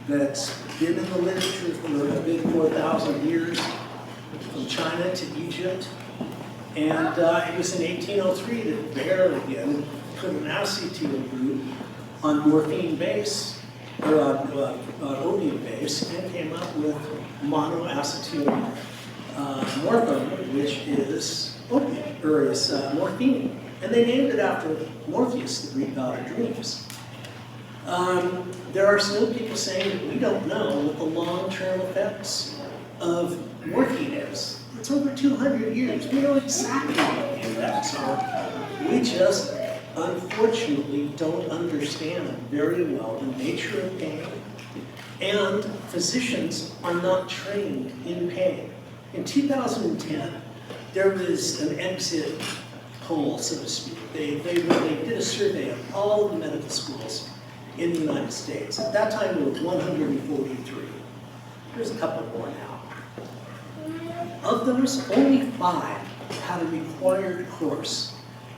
that's been in the literature for a good 4,000 years, from China to Egypt. And it was in 1803 that Bayer again put an acetyl group on morphine base, or on opium base, and came up with monoacetyl morphine, which is opium, or is morphine. And they named it after Morpheus, the Greek god of dreams. There are still people saying that we don't know what the long-term effects of morphine is. It's over 200 years. We know exactly what the effects are. We just, unfortunately, don't understand very well the nature of pain, and physicians are not trained in pain. In 2010, there was an exit poll, so to speak. They did a survey of all the medical schools in the United States. At that time, there were 143. There's a couple more now. Of those, only 5 had a required course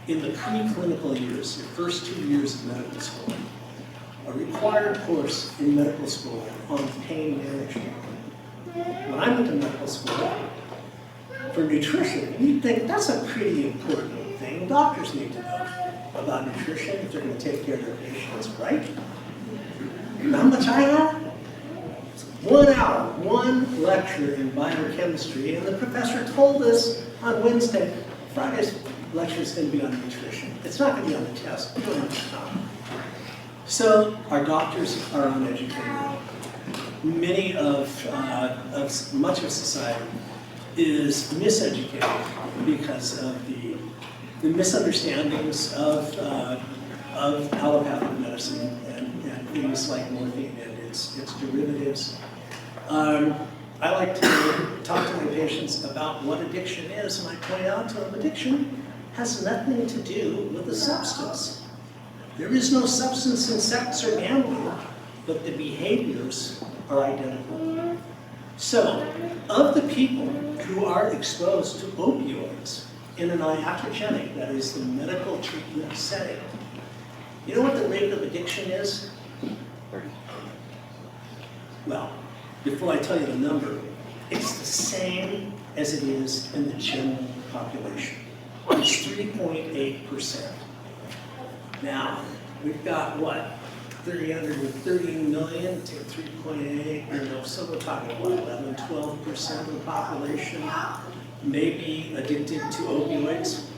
in the preclinical years, the first 2 years of medical school. A required course in medical school on pain management. When I went to medical school, for nutrition, you'd think that's a pretty important thing. Doctors need to know about nutrition if they're going to take care of their patients, right? You know how much I had? 1 hour, 1 lecture in biochemistry, and the professor told us on Wednesday, Friday's lecture is going to be on nutrition. It's not going to be on the test. We don't have time. So our doctors are uneducated. Much of society is miseducated because of the misunderstandings of allopathic medicine and things like morphine and its derivatives. I like to talk to my patients about what addiction is, and I point out to them addiction has nothing to do with the substance. There is no substance in sex or gambling, but the behaviors are identical. So, of the people who are exposed to opioids in an iatrogenic, that is the medical treatment setting, you know what the rate of addiction is? Well, before I tell you the number, it's the same as it is in the general population. It's 3.8%. Now, we've got what? 330 million to 3.8, so we're talking what, 11, 12% of the population may be addicted to opioids.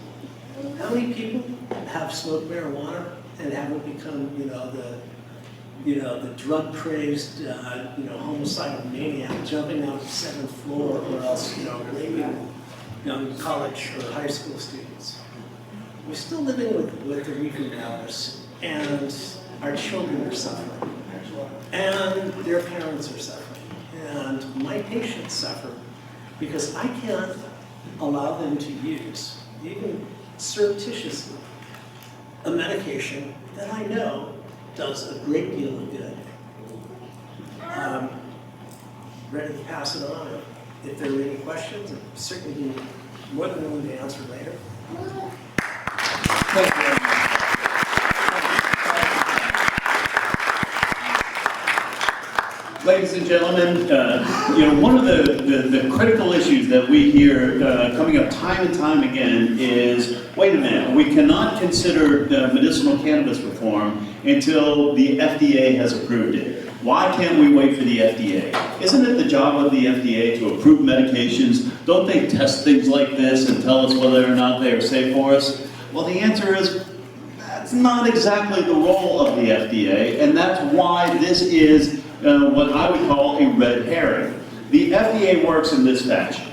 How many people have smoked marijuana and haven't become, the drug-crazed, homicidal maniac jumping out of the 7th floor, or else, raping young college or high school students? We're still living with the reefer madness, and our children are suffering, and their parents are suffering, and my patients suffer because I can't allow them to use, even surreptitiously, a medication that I know does a great deal of good. Ready to pass it on. If there are any questions, I'm certainly be more than willing to answer later. Thank you very much. Ladies and gentlemen, one of the critical issues that we hear coming up time and time again is, wait a minute, we cannot consider the medicinal cannabis reform until the FDA has approved it. Why can't we wait for the FDA? Isn't it the job of the FDA to approve medications? Don't they test things like this and tell us whether or not they are safe for us? Well, the answer is that's not exactly the role of the FDA, and that's why this is what I would call a red herring. The FDA works in this fashion.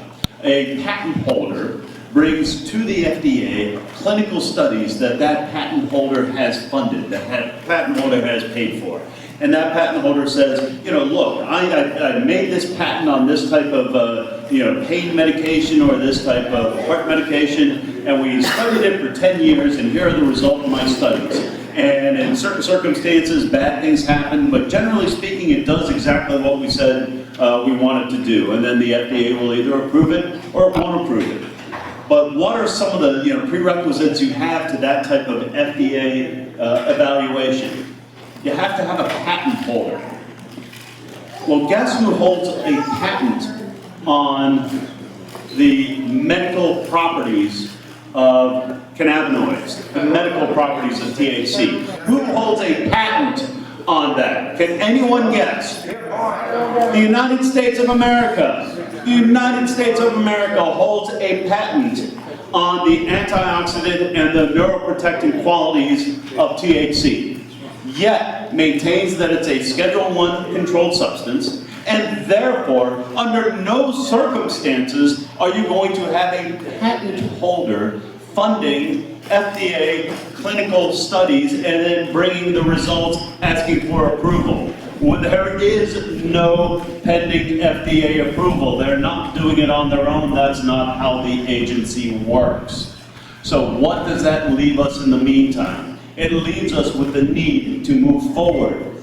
A patent holder brings to the FDA clinical studies that patent holder has funded, that patent holder has paid for. And that patent holder says, look, I made this patent on this type of, pain medication or this type of heart medication, and we studied it for 10 years, and here are the results of my studies. And in certain circumstances, bad things happen, but generally speaking, it does exactly what we said we want it to do. And then the FDA will either approve it or it won't approve it. But what are some of the prerequisites you have to that type of FDA evaluation? You have to have a patent holder. Well, guess who holds a patent on the medical properties of cannabinoids, the medical properties of THC? Who holds a patent on that? Can anyone guess? The United States of America. The United States of America holds a patent on the antioxidant and the neuroprotective qualities of THC. Yet maintains that it's a Schedule I controlled substance, and therefore, under no circumstances are you going to have a patent holder funding FDA clinical studies and then bringing the results asking for approval. When there is no pending FDA approval, they're not doing it on their own. That's not how the agency works. So what does that leave us in the meantime? It leaves us with the need to move forward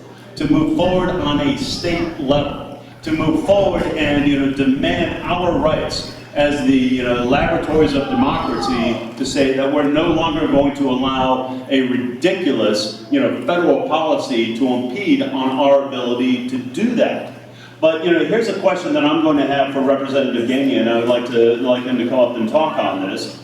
on a state level, to move forward and demand our rights as the laboratories of democracy to say that we're no longer going to allow a ridiculous federal policy to impede on our ability to do that. But here's a question that I'm going to have for Representative Gainey, and I would like him to come up and talk on this.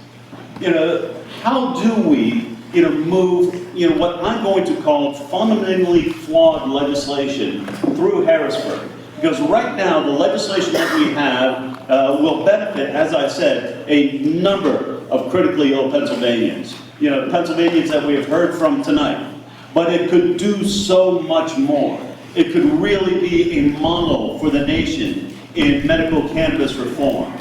How do we move what I'm going to call fundamentally flawed legislation through Harrisburg? Because right now, the legislation that we have will benefit, as I said, a number of critically ill Pennsylvanians. Pennsylvanians that we have heard from tonight. But it could do so much more. It could really be a model for the nation in medical cannabis reform.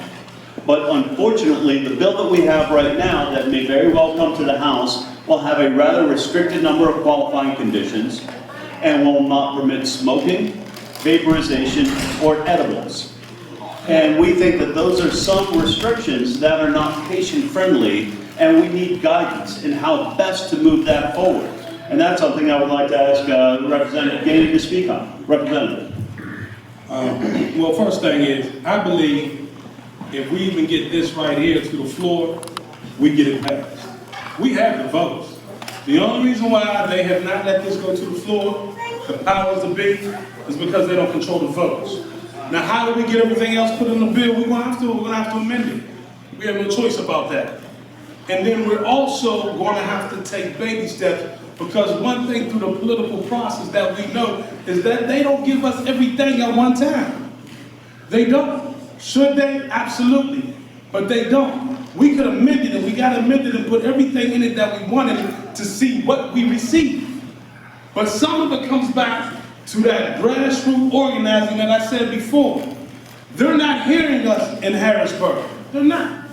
But unfortunately, the bill that we have right now that may very well come to the House will have a rather restricted number of qualifying conditions and will not permit smoking, vaporization, or edibles. And we think that those are some restrictions that are not patient-friendly, and we need guidance in how best to move that forward. And that's something I would like to ask Representative Gainey to speak on. Representative. Well, first thing is, I believe if we even get this right here to the floor, we get it passed. We have the votes. The only reason why they have not let this go to the floor, the powers to be, is because they don't control the votes. Now, how do we get everything else put in the bill? We're gonna have to amend it. We have no choice about that. And then we're also gonna have to take baby steps, because one thing through the political process that we know is that they don't give us everything at one time. They don't. Should they? Absolutely. But they don't. We could amend it, and we got to amend it and put everything in it that we wanted to see what we receive. But some of it comes back to that grassroots organizing that I said before. They're not hearing us in Harrisburg. They're not.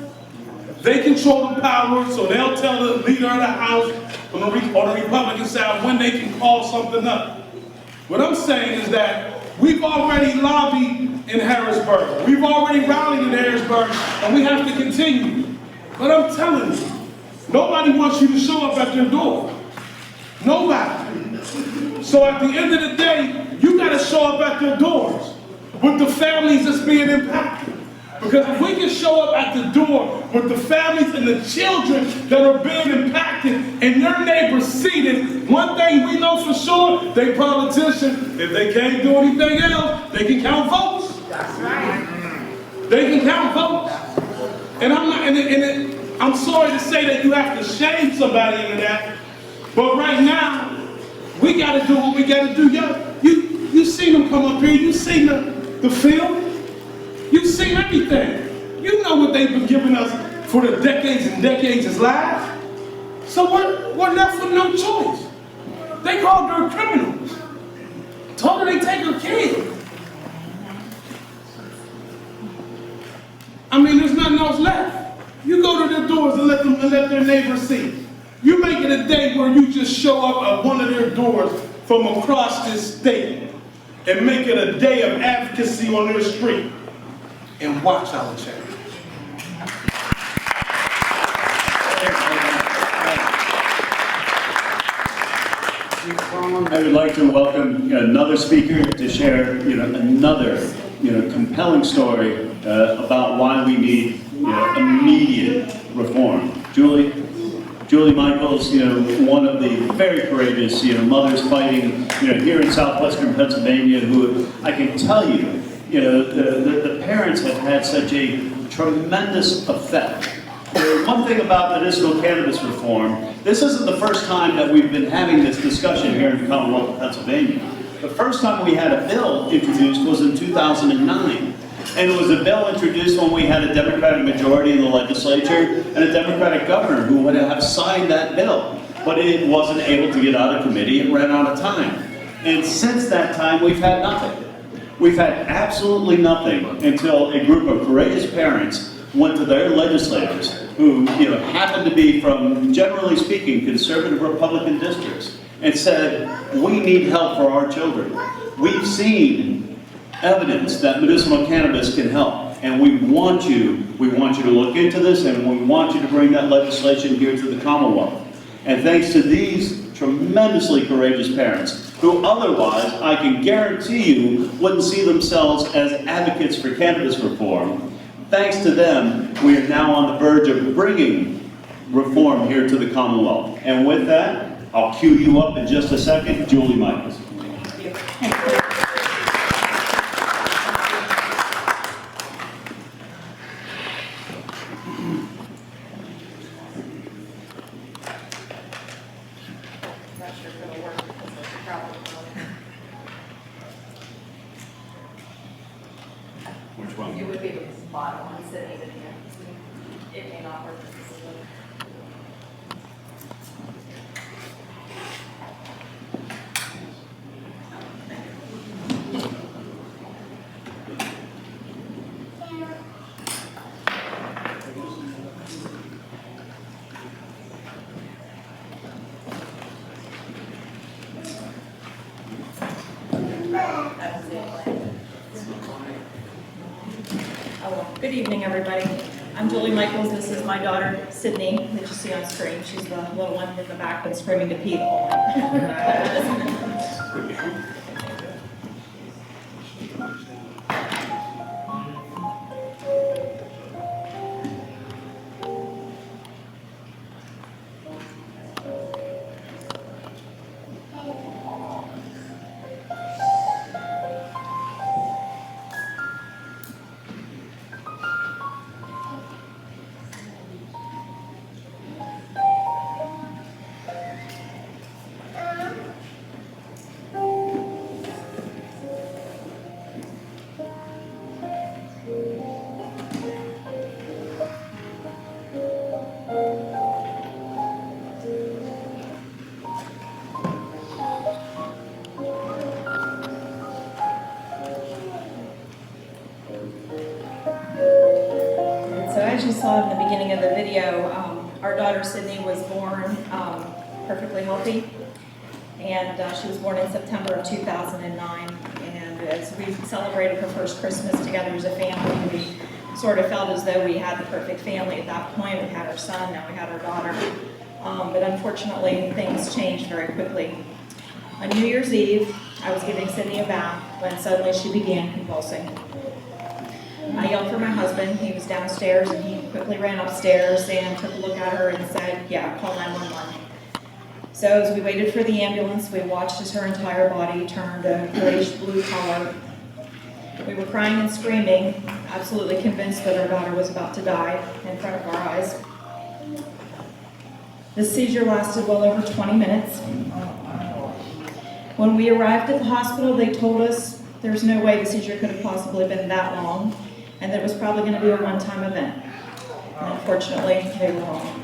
They control the power, so they'll tell the leader of the House on the Republican side when they can call something up. What I'm saying is that we've already lobbied in Harrisburg. We've already rallied in Harrisburg, and we have to continue. But I'm telling you, nobody wants you to show up at their door. Nobody. So at the end of the day, you got to show up at their doors with the families that's being impacted. Because if we can show up at the door with the families and the children that are being impacted and their neighbors seated, one thing we know for sure, they politicians, if they can't do anything else, they can count votes. That's right. They can count votes. And I'm sorry to say that you have to shame somebody into that, but right now, We gotta do what we gotta do. You seen them come up here, you seen the film, you seen everything. You know what they've been giving us for the decades and decades is lies. So we're left with no choice. They called her criminals. Told her they take her kids. I mean, there's nothing else left. You go to their doors and let their neighbors see. You make it a day where you just show up at one of their doors from across this state and make it a day of advocacy on their street and watch how it change. I would like to welcome another speaker to share, another, compelling story about why we need, immediate reform. Julie Michaels, one of the very courageous, mothers fighting, here in southwestern Pennsylvania, who I can tell you, the parents have had such a tremendous effect. One thing about medicinal cannabis reform, this isn't the first time that we've been having this discussion here in the Commonwealth of Pennsylvania. The first time we had a bill introduced was in 2009. And it was a bill introduced when we had a Democratic majority in the legislature and a Democratic governor who would have signed that bill. But it wasn't able to get out of committee, it ran out of time. And since that time, we've had nothing. We've had absolutely nothing until a group of courageous parents went to their legislators who happened to be from, generally speaking, conservative Republican districts and said, we need help for our children. We've seen evidence that medicinal cannabis can help, and we want you to look into this, and we want you to bring that legislation here to the Commonwealth. And thanks to these tremendously courageous parents, who otherwise, I can guarantee you, wouldn't see themselves as advocates for cannabis reform, thanks to them, we are now on the verge of bringing reform here to the Commonwealth. And with that, I'll cue you up in just a second, Julie Michaels. Which one? It would be the bottom one sitting in here. It may not work. Good evening, everybody. I'm Julie Michaels. This is my daughter, Sydney, that you see on screen. She's the little one in the back that's screaming to pee the whole time. As you saw in the beginning of the video, our daughter Sydney was born perfectly healthy, and she was born in September of 2009. And as we celebrated her first Christmas together as a family, we sort of felt as though we had the perfect family at that point. We had our son, now we had our daughter. But unfortunately, things changed very quickly. On New Year's Eve, I was giving Sydney a bath when suddenly she began convulsing. I yelled for my husband. He was downstairs, and he quickly ran upstairs and took a look at her and said, yeah, call 911. So as we waited for the ambulance, we watched as her entire body turned a grayish blue color. We were crying and screaming, absolutely convinced that our daughter was about to die in front of our eyes. The seizure lasted well over 20 minutes. When we arrived at the hospital, they told us there's no way the seizure could have possibly been that long, and that it was probably going to be a one-time event. And unfortunately, they were wrong.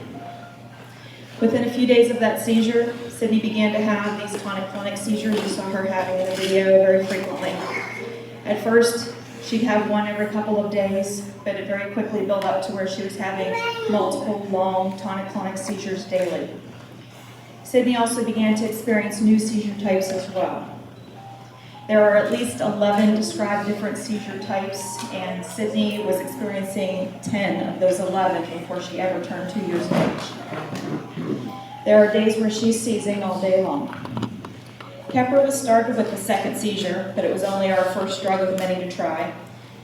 Within a few days of that seizure, Sydney began to have these tonic-clonic seizures you saw her having in the video very frequently. At first, she'd have one every couple of days, but it very quickly built up to where she was having multiple long tonic-clonic seizures daily. Sydney also began to experience new seizure types as well. There are at least 11 described different seizure types, and Sydney was experiencing 10 of those 11 before she ever turned 2 years of age. There are days where she's seizing all day long. Kepper was started with the second seizure, but it was only our first drug of many to try.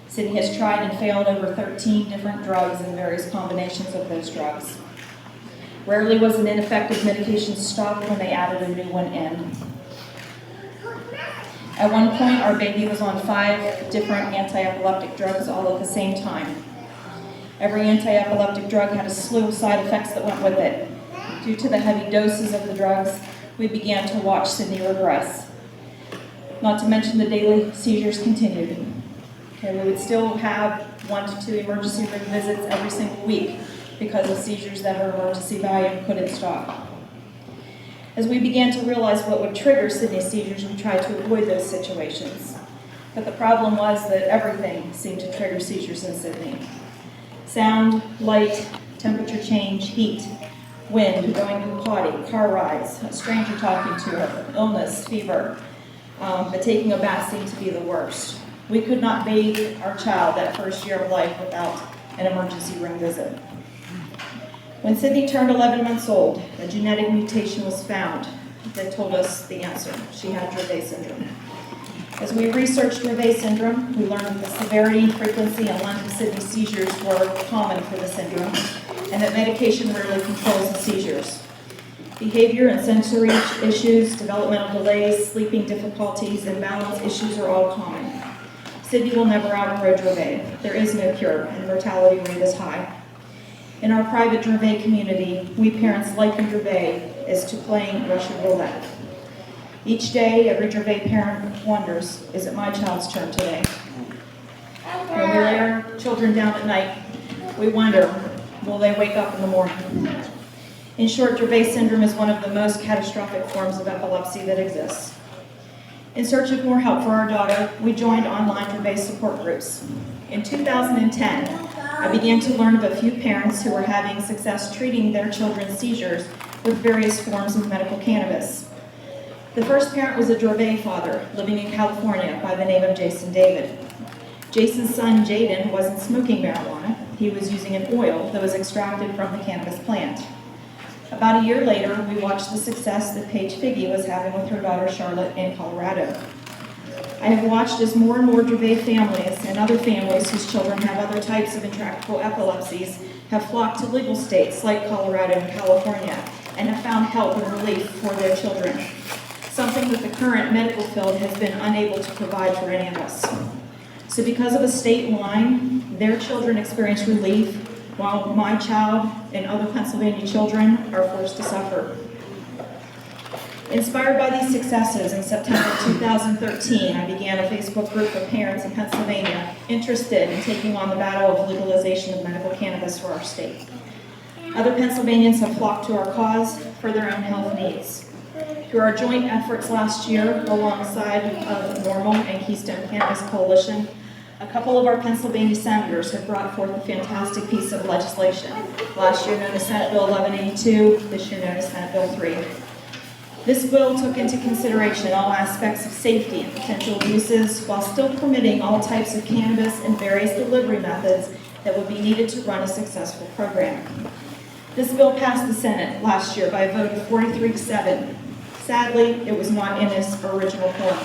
Sydney has tried and failed over 13 different drugs and various combinations of those drugs. Rarely was an ineffective medication stopped when they added a new one in. At one point, our baby was on 5 different anti-epileptic drugs all at the same time. Every anti-epileptic drug had a slew of side effects that went with it. Due to the heavy doses of the drugs, we began to watch Sydney regress. Not to mention the daily seizures continued. Okay, we would still have 1 to 2 emergency room visits every single week because of seizures that her emergency volume couldn't stop. As we began to realize what would trigger Sydney's seizures, we tried to avoid those situations. But the problem was that everything seemed to trigger seizures in Sydney. Sound, light, temperature change, heat, wind, going to the potty, car rides, a stranger talking to her, illness, fever. But taking a bath seemed to be the worst. We could not bathe our child that first year of life without an emergency room visit. When Sydney turned 11 months old, a genetic mutation was found that told us the answer. She had Dravet syndrome. As we researched Dravet syndrome, we learned that the severity, frequency, and length of Sydney's seizures were common for the syndrome, and that medication rarely controls the seizures. Behavior and sensory issues, developmental delays, sleeping difficulties, and balance issues are all common. Sydney will never outgrow Dravet. There is no cure, and the mortality rate is high. In our private Dravet community, we parents liken Dravet as to playing Russian roulette. Each day, every Dravet parent wonders, is it my child's turn today? When we lay our children down at night, we wonder, will they wake up in the morning? In short, Dravet syndrome is one of the most catastrophic forms of epilepsy that exists. In search of more help for our daughter, we joined online Dravet support groups. In 2010, I began to learn of a few parents who were having success treating their children's seizures with various forms of medical cannabis. The first parent was a Dravet father living in California by the name of Jason David. Jason's son, Jaden, wasn't smoking marijuana. He was using an oil that was extracted from the cannabis plant. About a year later, we watched the success that Paige Figge was having with her daughter Charlotte in Colorado. I have watched as more and more Dravet families and other families whose children have other types of intractable epilepsies have flocked to legal states like Colorado and California and have found help and relief for their children, something that the current medical field has been unable to provide for any of us. So because of a state line, their children experience relief while my child and other Pennsylvania children are forced to suffer. Inspired by these successes, in September 2013, I began a Facebook group of parents in Pennsylvania interested in taking on the battle of legalization of medical cannabis for our state. Other Pennsylvanians have flocked to our cause for their own health needs. Through our joint efforts last year, alongside of Normal and Keystone Cannabis Coalition, a couple of our Pennsylvania senators have brought forth a fantastic piece of legislation, last year known as Senate Bill 1182, this year known as Senate Bill 3. This bill took into consideration all aspects of safety and potential abuses while still permitting all types of cannabis and various delivery methods that would be needed to run a successful program. This bill passed the Senate last year by a vote of 43-7. Sadly, it was not in its original form,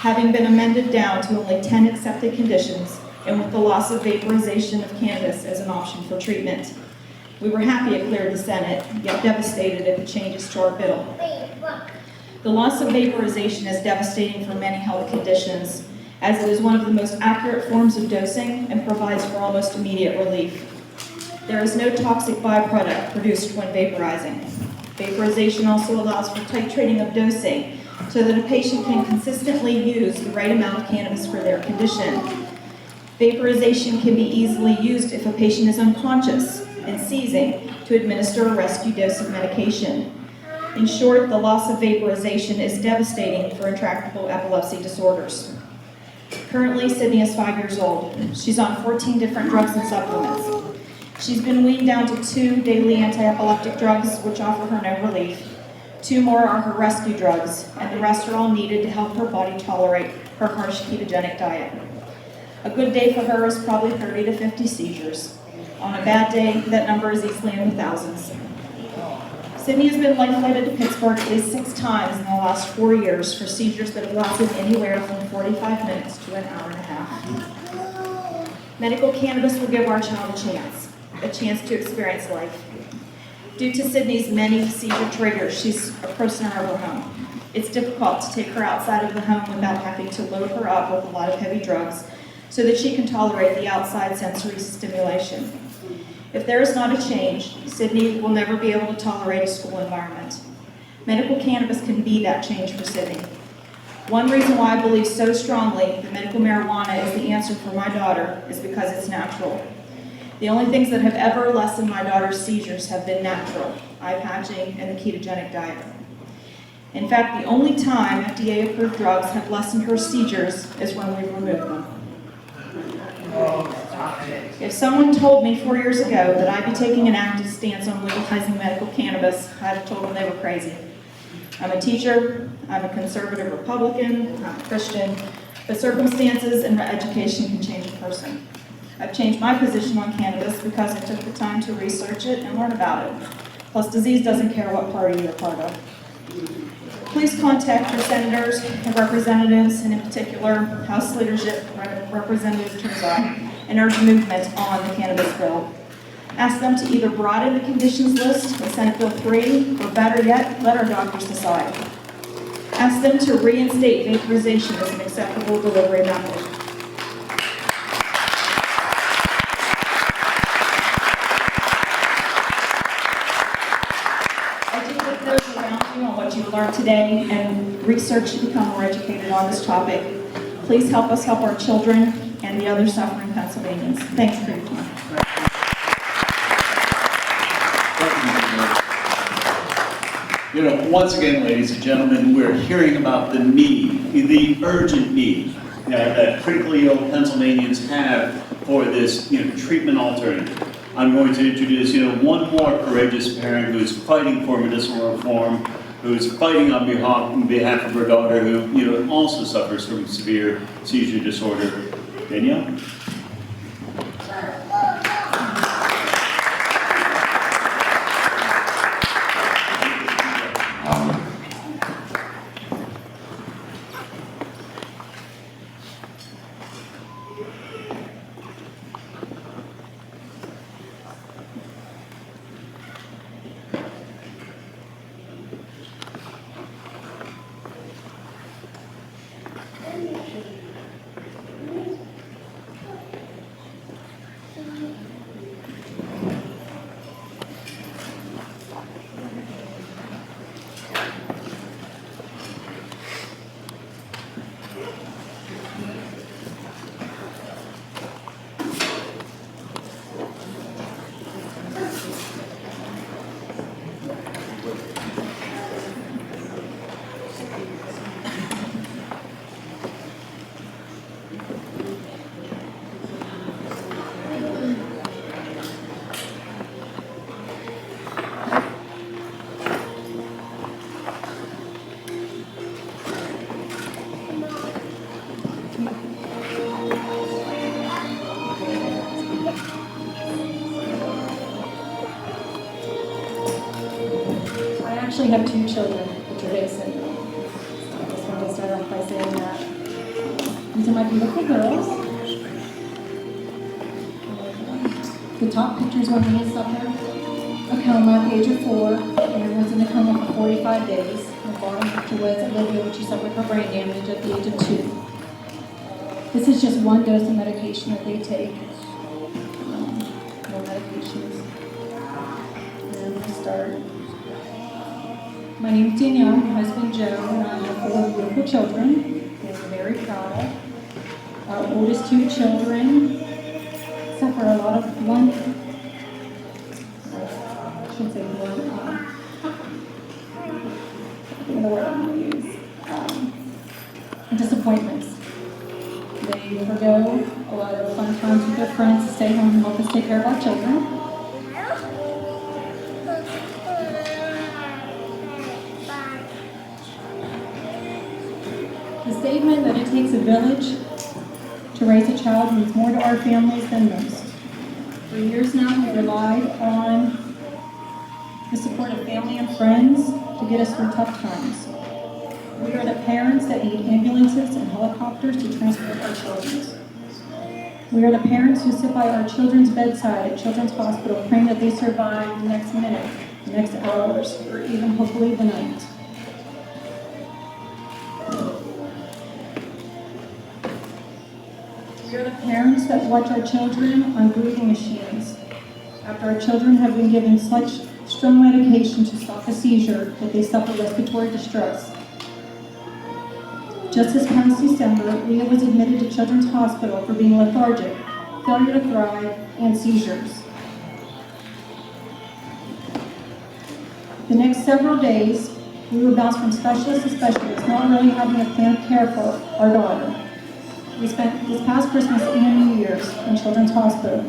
having been amended down to only 10 accepted conditions and with the loss of vaporization of cannabis as an option for treatment. We were happy it cleared the Senate, yet devastated at the changes to our bill. The loss of vaporization is devastating for many health conditions, as it is one of the most accurate forms of dosing and provides for almost immediate relief. There is no toxic byproduct produced when vaporizing. Vaporization also allows for titrating of dosing so that a patient can consistently use the right amount of cannabis for their condition. Vaporization can be easily used if a patient is unconscious and seizing to administer a rescue dose of medication. In short, the loss of vaporization is devastating for intractable epilepsy disorders. Currently, Sydney is 5 years old. She's on 14 different drugs and supplements. She's been weaned down to 2 daily anti-epileptic drugs, which offer her no relief. 2 more are her rescue drugs, and the rest are all needed to help her body tolerate her harsh ketogenic diet. A good day for her is probably 30 to 50 seizures. On a bad day, that number is easily in the thousands. Sydney has been life-flighted to Pittsburgh at least 6 times in the last 4 years for seizures that have lasted anywhere from 45 minutes to an hour and a half. Medical cannabis will give our child a chance to experience life. Due to Sydney's many seizure triggers, she's a prisoner of her home. It's difficult to take her outside of the home without having to load her up with a lot of heavy drugs so that she can tolerate the outside sensory stimulation. If there is not a change, Sydney will never be able to tolerate a school environment. Medical cannabis can be that change for Sydney. One reason why I believe so strongly that medical marijuana is the answer for my daughter is because it's natural. The only things that have ever lessened my daughter's seizures have been natural, eye patching and the ketogenic diet. In fact, the only time FDA-approved drugs have lessened her seizures is when we've removed them. If someone told me 4 years ago that I'd be taking an active stance on legalizing medical cannabis, I'd have told them they were crazy. I'm a teacher, I'm a conservative Republican, I'm a Christian, but circumstances and education can change a person. I've changed my position on cannabis because I took the time to research it and learn about it. Plus, disease doesn't care what party you're part of. Please contact your senators and representatives, and in particular, House leadership, Representative Turzai, and urge movement on the cannabis bill. Ask them to either broaden the conditions list with Senate Bill 3, or better yet, let our doctors decide. Ask them to reinstate vaporization as an acceptable delivery method. Educate those around you on what you've learned today and research to become more educated on this topic. Please help us help our children and the other suffering Pennsylvanians. Thanks for your time. You know, once again, ladies and gentlemen, we're hearing about the need, the urgent need that critically ill Pennsylvanians have for this, treatment alternative. I'm going to introduce, one more courageous parent who's fighting for medicinal reform, who's fighting on behalf of her daughter, who, also suffers from severe seizure disorder. Danielle? I actually have 2 children with Dravet syndrome. I just wanted to start off by saying that. These are my beautiful girls. The top picture is when we suffer a coma at the age of 4, and everyone's in a coma for 45 days. The bottom picture was Olivia, when she suffered from brain damage at the age of 2. This is just one dose of medication that they take. No medications. And we start. My name is Danielle, my husband Joe, and I have 4 beautiful children. We're very proud. Our oldest 2 children suffer a lot of I shouldn't say the word I'm going to use, disappointments. They forgo a lot of fun times with their friends to stay home and help us take care of our children. The statement that it takes a village to raise a child means more to our families than most. For years now, we relied on the support of family and friends to get us through tough times. We are the parents that need ambulances and helicopters to transport our children. We are the parents who sit by our children's bedside at Children's Hospital praying that they survive the next minute, the next hours, or even hopefully the night. We are the parents that watch our children on breathing machines after our children have been given such strong medication to stop a seizure that they suffer respiratory distress. Just this past December, Leah was admitted to Children's Hospital for being lethargic, failure to thrive, and seizures. The next several days, we were bounced from specialist to specialist, not really having a plan of care for our daughter. We spent this past Christmas and New Year's in Children's Hospital,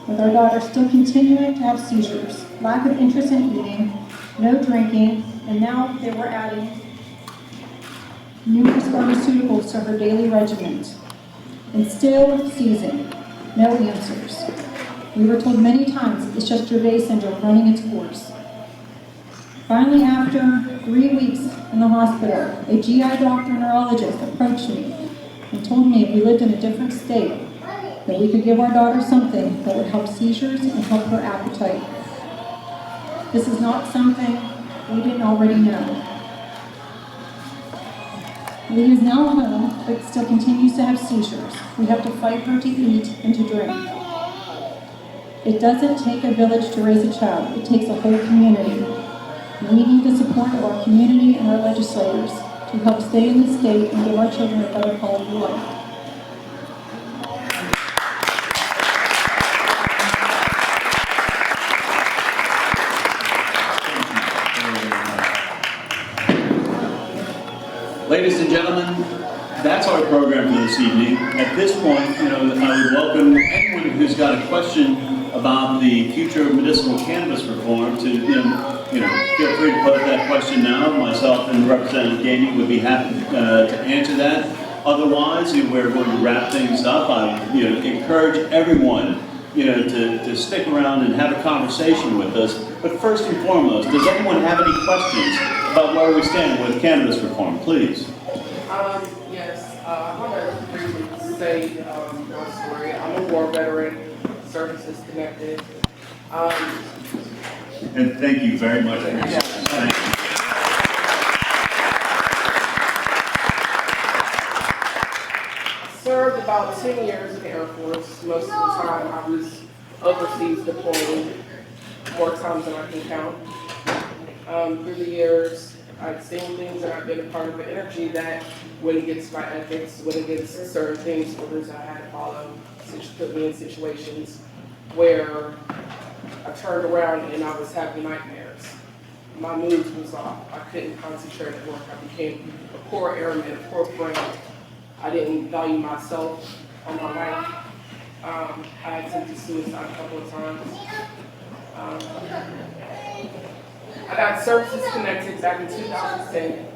with our daughter still continuing to have seizures, lack of interest in eating, no drinking, and now they were adding numerous pharmaceuticals to her daily regimen, and still seizing, no answers. We were told many times it's just Dravet syndrome running its course. Finally, after 3 weeks in the hospital, a GI doctor neurologist approached me and told me if we lived in a different state, that we could give our daughter something that would help seizures and help her appetite. This is not something we didn't already know. Leah is now home, but still continues to have seizures. We have to fight her to eat and to drink. It doesn't take a village to raise a child. It takes a whole community. We need the support of our community and our legislators to help stay in the state and give our children a better quality of life. Ladies and gentlemen, that's our program for this evening. At this point, I would welcome anyone who's got a question about the future of medicinal cannabis reform to, feel free to put that question now. Myself and Representative Gamey would be happy to answer that. Otherwise, we're going to wrap things up. I encourage everyone, to stick around and have a conversation with us. But first and foremost, does anyone have any questions about where we stand with cannabis reform? Please. Yes, I want to briefly say my story. I'm a war veteran, services connected. And thank you very much. Thank you. Served about 10 years in the Air Force. Most of the time I was overseas deployed, more times than I can count. Through the years, I've seen things and I've been a part of the energy that went against my ethics, went against certain things, orders I had to follow, which put me in situations where I turned around and I was having nightmares. My mood was off. I couldn't concentrate at work. I became a poor airman, a poor friend. I didn't value myself or my life. I attempted suicide a couple of times. I got services connected back in 2010.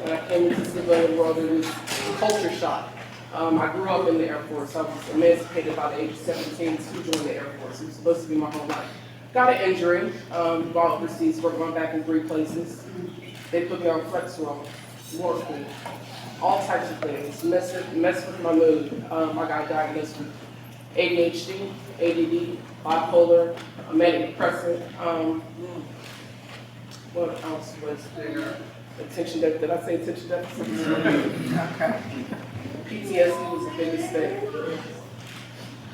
When I came into the civilian world, it was a culture shock. I grew up in the Air Force. I was emancipated by the age of 17 to join the Air Force. It was supposed to be my whole life. Got an injury while overseas, worked my back in 3 places. They put me on flex roll, morphine, all types of things, mess with my mood. I got diagnosed with ADHD, ADD, bipolar, a manic depressant. What else was there? Attention deficit. Did I say attention deficit? Okay. PTSD was the biggest thing.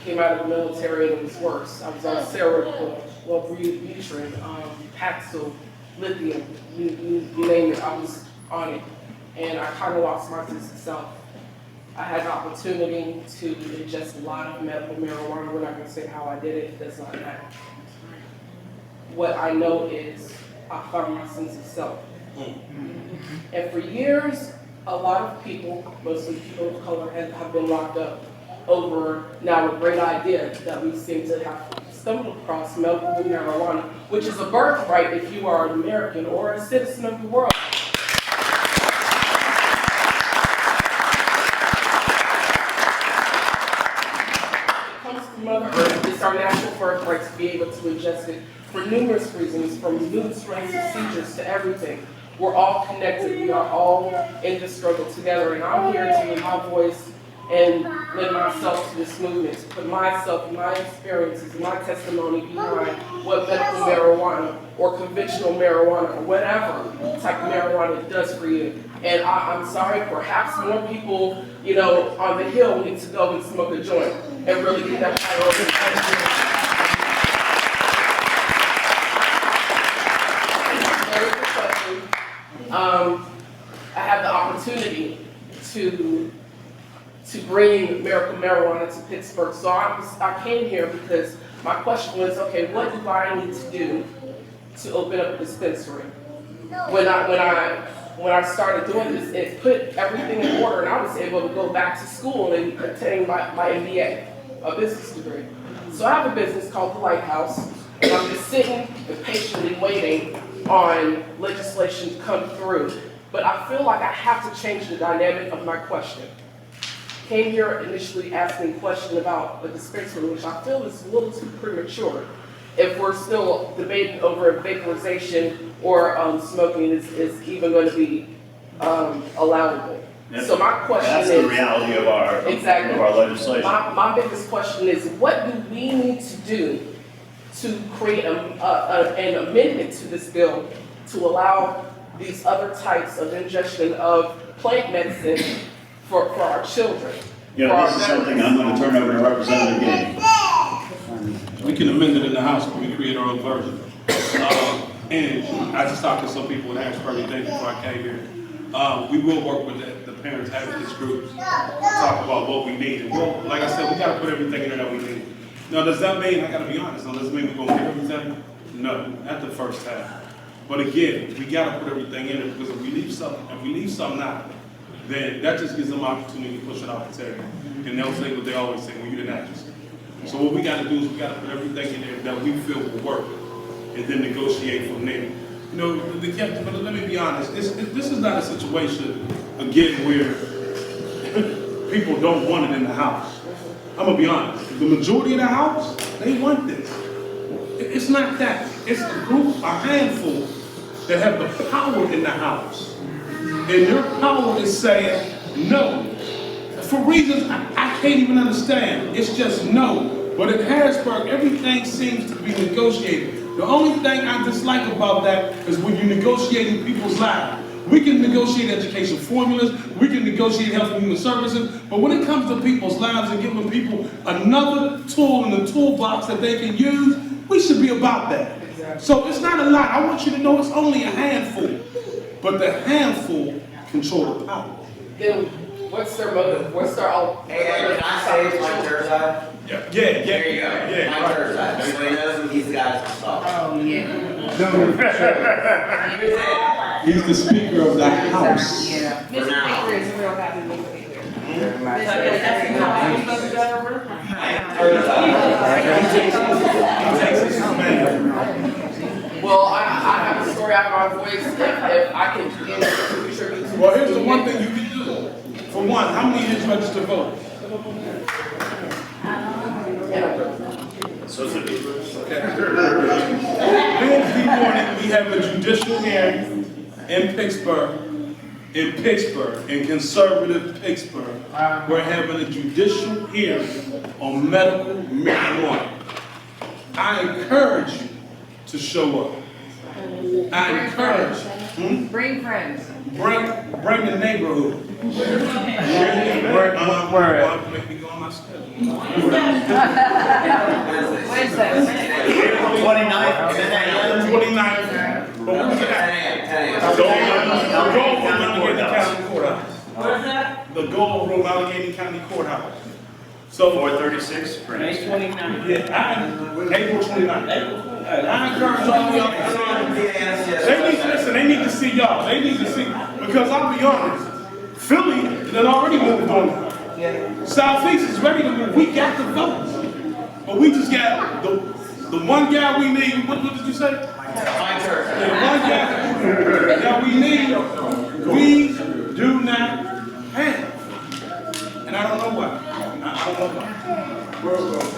Came out of the military and it was worse. I was on Seroquel, Wellbutrin, Paxil, lithium, you name it, I was on it. And I kind of lost my sense of self. I had the opportunity to ingest a lot of medical marijuana. We're not going to say how I did it, it does not matter. What I know is I found my sense of self. And for years, a lot of people, mostly people of color, have been locked up over now a great idea that we seem to have stumbled across medical marijuana, which is a birthright if you are an American or a citizen of the world. Mother Earth, it's our natural birthright to be able to ingest it for numerous reasons, from mood swings to seizures to everything. We're all connected, we are all in this struggle together, and I'm here to lend my voice and lend myself to this movement, to put myself, my experiences, my testimony behind what medical marijuana or conventional marijuana or whatever type of marijuana does for you. And I'm sorry, perhaps more people, you know, on the hill need to go and smoke a joint and really get that fire over. I have the opportunity to bring medical marijuana to Pittsburgh. So I came here because my question was, okay, what do I need to do to open up a dispensary? When I started doing this, it put everything in order, and I was able to go back to school and obtain my MBA, a business degree. So I have a business called The Lighthouse, and I'm just sitting and patiently waiting on legislation to come through. But I feel like I have to change the dynamic of my question. Came here initially asking a question about a dispensary, which I feel is a little too premature if we're still debating over vaporization or smoking is even going to be allowable. So my question is— That's the reality of our, exactly. of our legislation. My biggest question is, what do we need to do to create an amendment to this bill to allow these other types of ingestion of plant medicine for our children? You know, this is something I'm going to turn over to Representative Gaines. We can amend it in the House, but we create our own version. And I just talked to some people with Ashburn today before I came here. We will work with the parents advocates groups, talk about what we need. And we'll, like I said, we got to put everything in there that we need. Now, does that mean, I got to be honest, does that mean we're going to get everything? No, not the first time. But again, we got to put everything in there, because if we leave something out, then that just gives them opportunity to push it off the table. And they'll say what they always say, well, you didn't ask us. So what we got to do is we got to put everything in there that we feel will work, and then negotiate from there. You know, but let me be honest, this is not a situation, again, where people don't want it in the House. I'm going to be honest. The majority of the House, they want this. It's not that. It's a group, a handful, that have the power in the House. And their power is saying no. For reasons I can't even understand. It's just no. But in Harrisburg, everything seems to be negotiated. The only thing I dislike about that is when you're negotiating people's lives. We can negotiate education formulas, we can negotiate health and human services, but when it comes to people's lives and giving people another tool in the toolbox that they can use, we should be about that. So it's not a lot. I want you to know it's only a handful, but the handful control the power. Then what's their motive? What's their Hey, can I say it's Mike Thursday? Yeah. There you go. Yeah. Mike Thursday. Everybody knows him. He's the guy that's stuff. Oh, yeah. He's the Speaker of the House. Yeah. For now. Mr. Speaker is real happy to be here. Well, I have a story out of my voice if I can contribute to. Well, here's the one thing you can do. For one, how many of you registered voters? So it's a Wednesday morning, we have a judicial hearing in Pittsburgh, in conservative Pittsburgh. We're having a judicial hearing on medical marijuana. I encourage you to show up. I encourage you. Bring friends. Bring the neighborhood. Make me go on my schedule. Wednesday. April 29th, 10 a.m. 29th. But where's it at? 10 a.m. The goal room, Allegheny County Courthouse. Where's that? The goal room, Allegheny County Courthouse. So, 436, May 29th. yeah, April 29th. I encourage all of y'all to sign. They need to see y'all. They need to see, because I'll be honest, Philly done already moved on. Southeast is ready to move. We got the votes. But we just got the one guy we need. What did you say? The one guy that we need, we do not have. And I don't know why. I don't know why.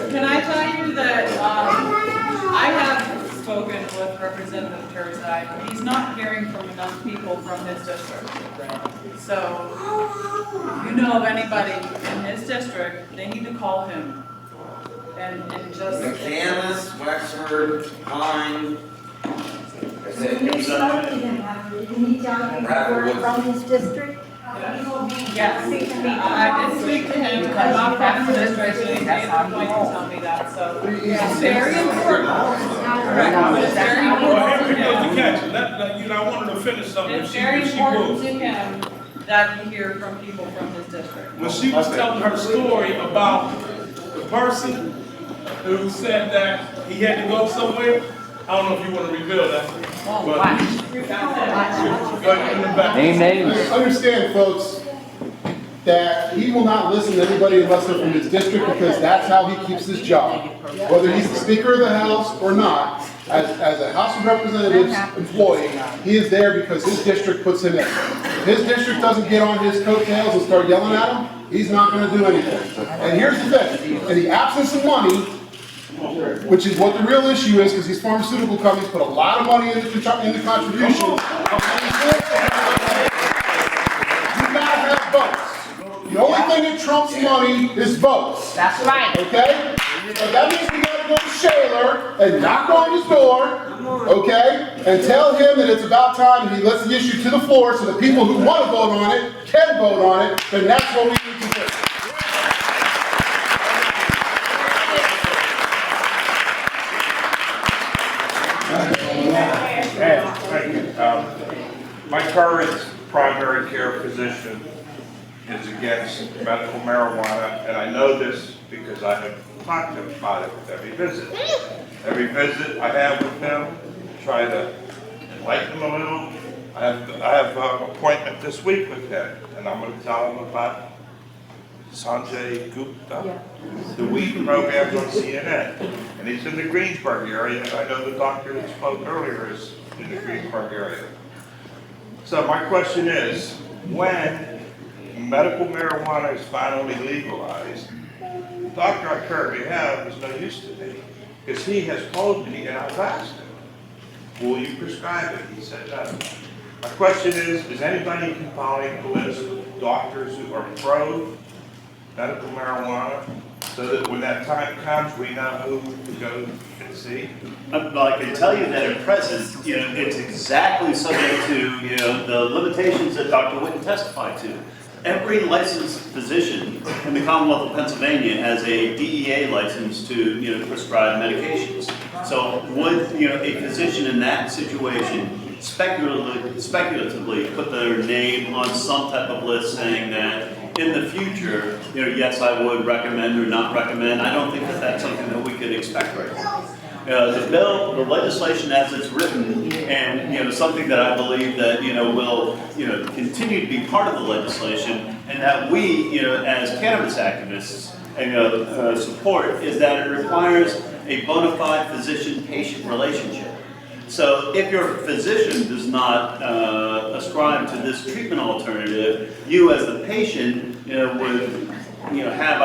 Can I tell you that I have spoken with Representative Terzai. He's not hearing from enough people from his district. So, if you know of anybody in his district, they need to call him and just. Cannabis, Wexford, Pine. That's it. Did you talk to him? Did you meet down here from his district? Yes, I did speak to him, I'm not from the district, and he made a point to tell me that, so it's very important. Correct, it's very Well, important to here's the him. catch. You know, I wanted to finish something. It's very important to him that you hear from people from his district. When she was telling her story about the person who said that he had to go somewhere, I don't know if you want to reveal that. But in the back. Name names. Understand, folks, that he will not listen to anybody unless they're from his district, because that's how he keeps his job. Whether he's the Speaker of the House or not, as a House of Representatives employee, he is there because his district puts him in. If his district doesn't get on his coattails and start yelling at him, he's not going to do anything. And here's the thing, in the absence of money, which is what the real issue is, because these pharmaceutical companies put a lot of money into contributions. You gotta have votes. The only thing that trumps money is votes. That's right. Okay? But that means we gotta go to Shaler and knock on his door, okay? And tell him that it's about time that he lets the issue to the floor so the people who want to vote on it can vote on it, then that's what we need to do. Thank you. My current primary care physician is against medical marijuana, and I know this because I have talked to him about it with every visit. Every visit I have with him, try to enlighten him a little. I have an appointment this week with him, and I'm going to tell him about Sanjay Gupta, the weed programs on CNN. And he's in the Greensburg area, and I know the doctor that spoke earlier is in the Greensburg area. So my question is, when medical marijuana is finally legalized, the doctor I currently have is no use to me, because he has told me, and I've asked him, will you prescribe it? He said no. My question is anybody compiling a list of doctors who are pro medical marijuana, so that when that time comes, we know who to go and see? Well, I can tell you that at present, it's exactly subject to, the limitations that Dr. Whitten testified to. Every licensed physician in the Commonwealth of Pennsylvania has a DEA license to, prescribe medications. So would, a physician in that situation speculatively put their name on some type of list saying that in the future, yes, I would recommend or not recommend? I don't think that that's something that we could expect right now. The legislation as it's written, and something that I believe that will continue to be part of the legislation, and that we as cannabis activists support, is that it requires a bona fide physician-patient relationship. So if your physician does not ascribe to this treatment alternative, you as the patient would have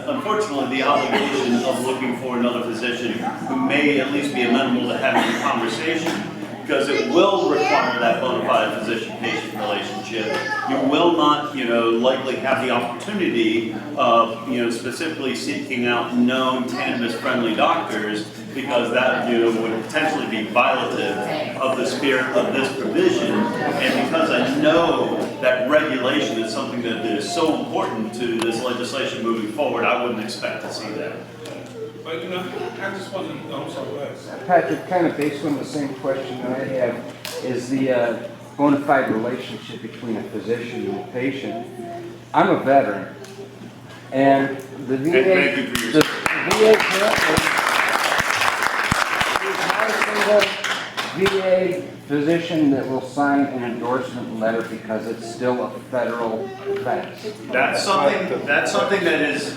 unfortunately the obligation of looking for another physician who may at least be amenable to having a conversation, because it will require that bona fide physician-patient relationship. You will not, likely have the opportunity of, specifically seeking out known cannabis-friendly doctors, because that, would potentially be violative of the spirit of this provision. And because I know that regulation is something that is so important to this legislation moving forward, I wouldn't expect to see that. But you know, I just want to, I'm sorry, go ahead. Patrick, kind of based on the same question that I have, is the bona fide relationship between a physician and a patient. I'm a veteran, and the VA, thank you for your the VA currently is not a single VA physician that will sign an endorsement letter because it's still a federal offense. That's something that is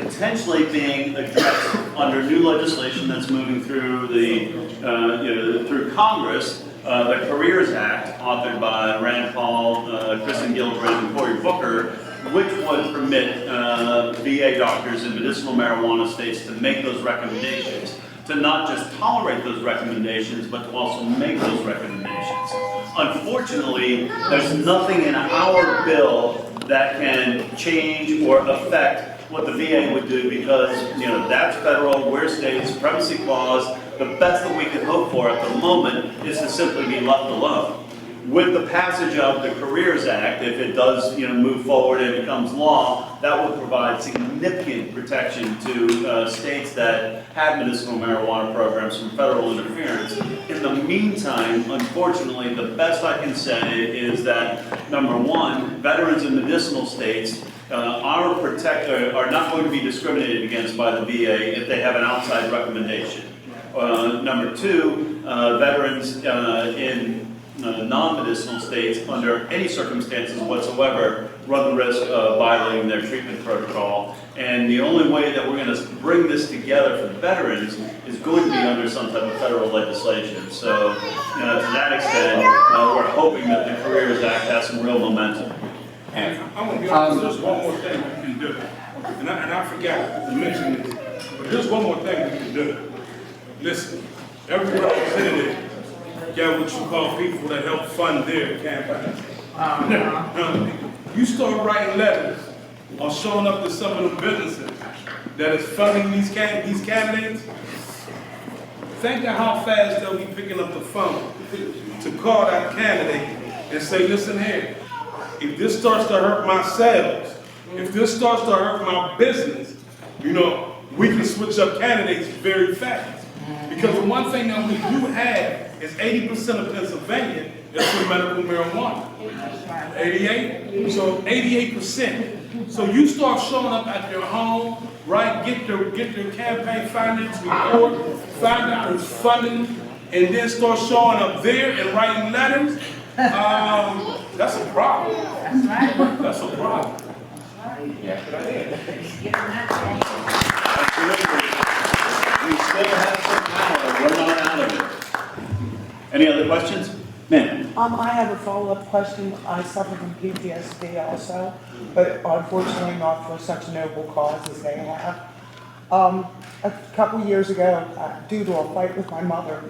potentially being addressed under new legislation that's moving through through Congress. The Careers Act, authored by Rand Paul, Kristen Gillibrand, and Cory Booker, which would permit VA doctors in medicinal marijuana states to make those recommendations, to not just tolerate those recommendations, but to also make those recommendations. Unfortunately, there's nothing in our bill that can change or affect what the VA would do because, that's federal, we're state, supremacy clause. The best that we can hope for at the moment is to simply be left alone. With the passage of the Careers Act, if it does, move forward and becomes law, that will provide significant protection to states that have medicinal marijuana programs from federal interference. In the meantime, unfortunately, the best I can say is that, number one, veterans in medicinal states are not going to be discriminated against by the VA if they have an outside recommendation. Number two, veterans in non-medicinal states, under any circumstances whatsoever, run the risk of violating their treatment protocol. And the only way that we're going to bring this together for veterans is going to be under some type of federal legislation. So, to that extent, we're hoping that the Careers Act has some real momentum. And I'm going to be honest, there's one more thing we can do. And I forgot to mention this, but there's one more thing we can do. Listen, every representative got what you call people that help fund their campaign. You start writing letters or showing up to some of the businesses that is funding these candidates, think of how fast they'll be picking up the phone to call that candidate and say, listen here, if this starts to hurt my sales, if this starts to hurt my business, we can switch up candidates very fast. Because the one thing that we do have is 80% of Pennsylvania is for medical marijuana. 88? So 88%. So you start showing up at your home, right? Get your campaign finance report, find out who's funding, and then start showing up there and writing letters. That's a problem. That's right. That's a problem. Absolutely. We still have some power. We're not out of it. Any other questions? Ma'am. I have a follow-up question. I suffer from PTSD also, but unfortunately not for such a noble cause as they have. A couple years ago, due to a fight with my mother,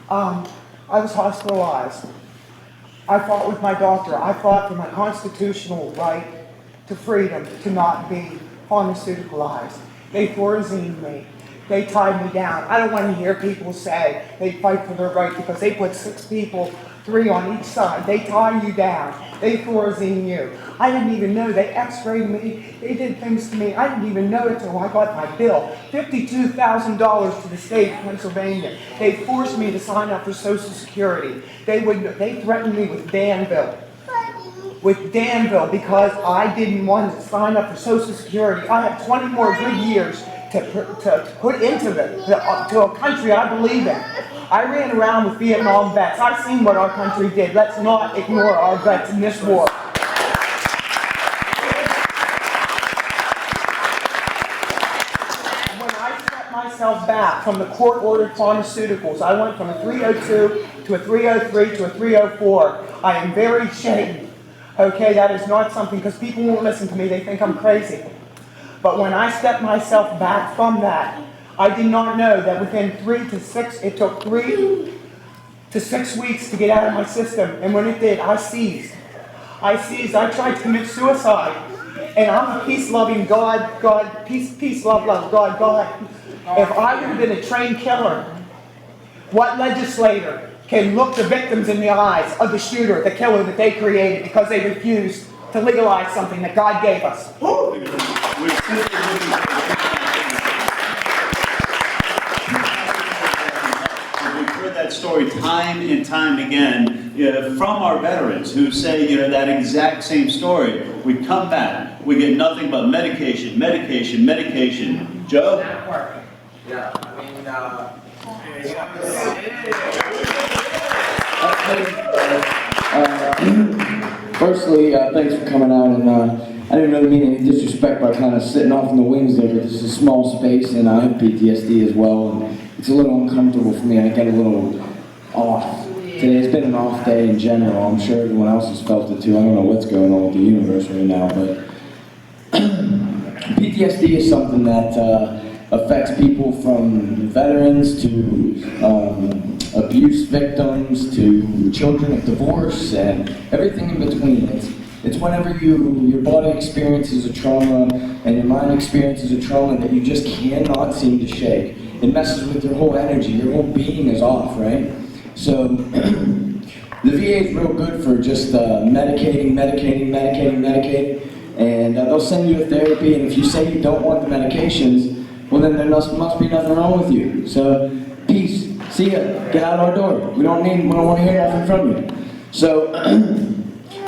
I was hospitalized. I fought with my doctor. I fought for my constitutional right to freedom to not be pharmaceuticalized. They Thorazined me. They tied me down. I don't want to hear people say they fight for their right because they put 6 people, 3 on each side. They tie you down. They Thorazine you. I didn't even know. They x-rayed me. They did things to me. I didn't even know it until I got my bill. $52,000 to the state of Pennsylvania. They forced me to sign up for Social Security. They threatened me with Danville. Because I didn't want to sign up for Social Security. I have 20 more good years to put into to a country I believe in. I ran around with Vietnam vets. I've seen what our country did. Let's not ignore our vets in this war. When I set myself back from the court-ordered pharmaceuticals, I went from a 302 to a 303 to a 304. I am very shaken. Okay, that is not something, because people won't listen to me. They think I'm crazy. But when I stepped myself back from that, I did not know that within 3 to 6, it took 3 to 6 weeks to get out of my system. And when it did, I seized. I tried to commit suicide. And I'm a peace-loving God, peace, love, God. If I would have been a trained killer, what legislator can look the victims in the eyes of the shooter, the killer that they created because they refused to legalize something that God gave us? story time and time again from our veterans who say, that exact same story. We come back, we get nothing but medication, medication, medication. Joe? Not working. Yeah, Firstly, thanks for coming out, and I didn't really mean any disrespect by kind of sitting off in the wings there, but this is a small space, and I have PTSD as well, and it's a little uncomfortable for me. I get a little off. Today's been an off day in general. I'm sure everyone else has felt it too. I don't know what's going on with the universe right now, but PTSD is something that affects people from veterans to abuse victims to children of divorce and everything in between. It's whenever your body experiences a trauma and your mind experiences a trauma that you just cannot seem to shake. It messes with your whole energy, your whole being is off, right? So the VA is real good for just medicating, and they'll send you to therapy, and if you say you don't want the medications, well then there must be nothing wrong with you. So, peace, see ya, get out our door. We don't want to hear nothing from you. So,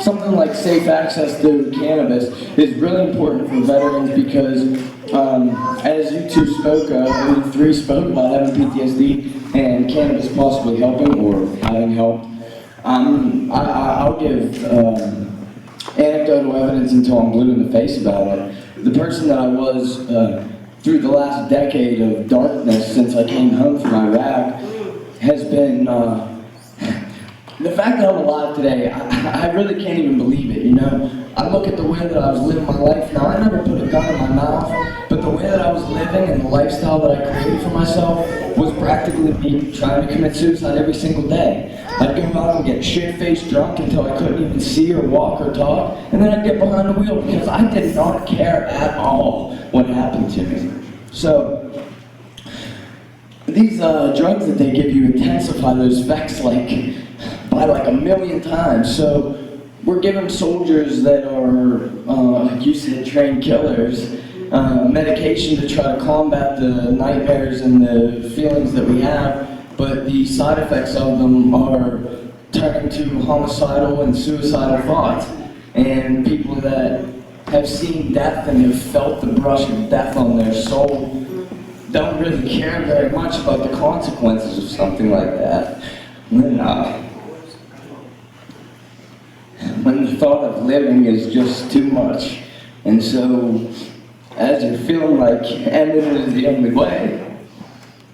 something like safe access to cannabis is really important for veterans because, as you two spoke, you three spoke about having PTSD and cannabis possibly helping or having helped. I'll give anecdotal evidence until I'm blue in the face about it. The person that I was through the last decade of darkness since I came home from Iraq has been, the fact that I'm alive today, I really can't even believe it, I look at the way that I was living my life. Now, I never put a gun in my mouth, but the way that I was living and the lifestyle that I created for myself was practically me trying to commit suicide every single day. I'd go out and get shit-faced drunk until I couldn't even see or walk or talk, and then I'd get behind the wheel because I did not care at all what happened to me. So, these drugs that they give you intensify those effects by like 1,000,000 times. So, we're giving soldiers that are, like you said, trained killers, medication to try to combat the nightmares and the feelings that we have, but the side effects of them are turning to homicidal and suicidal thoughts. And people that have seen death and have felt the brush of death on their soul don't really care very much about the consequences of something like that. When the thought of living is just too much. And so, as you're feeling like ending is the only way,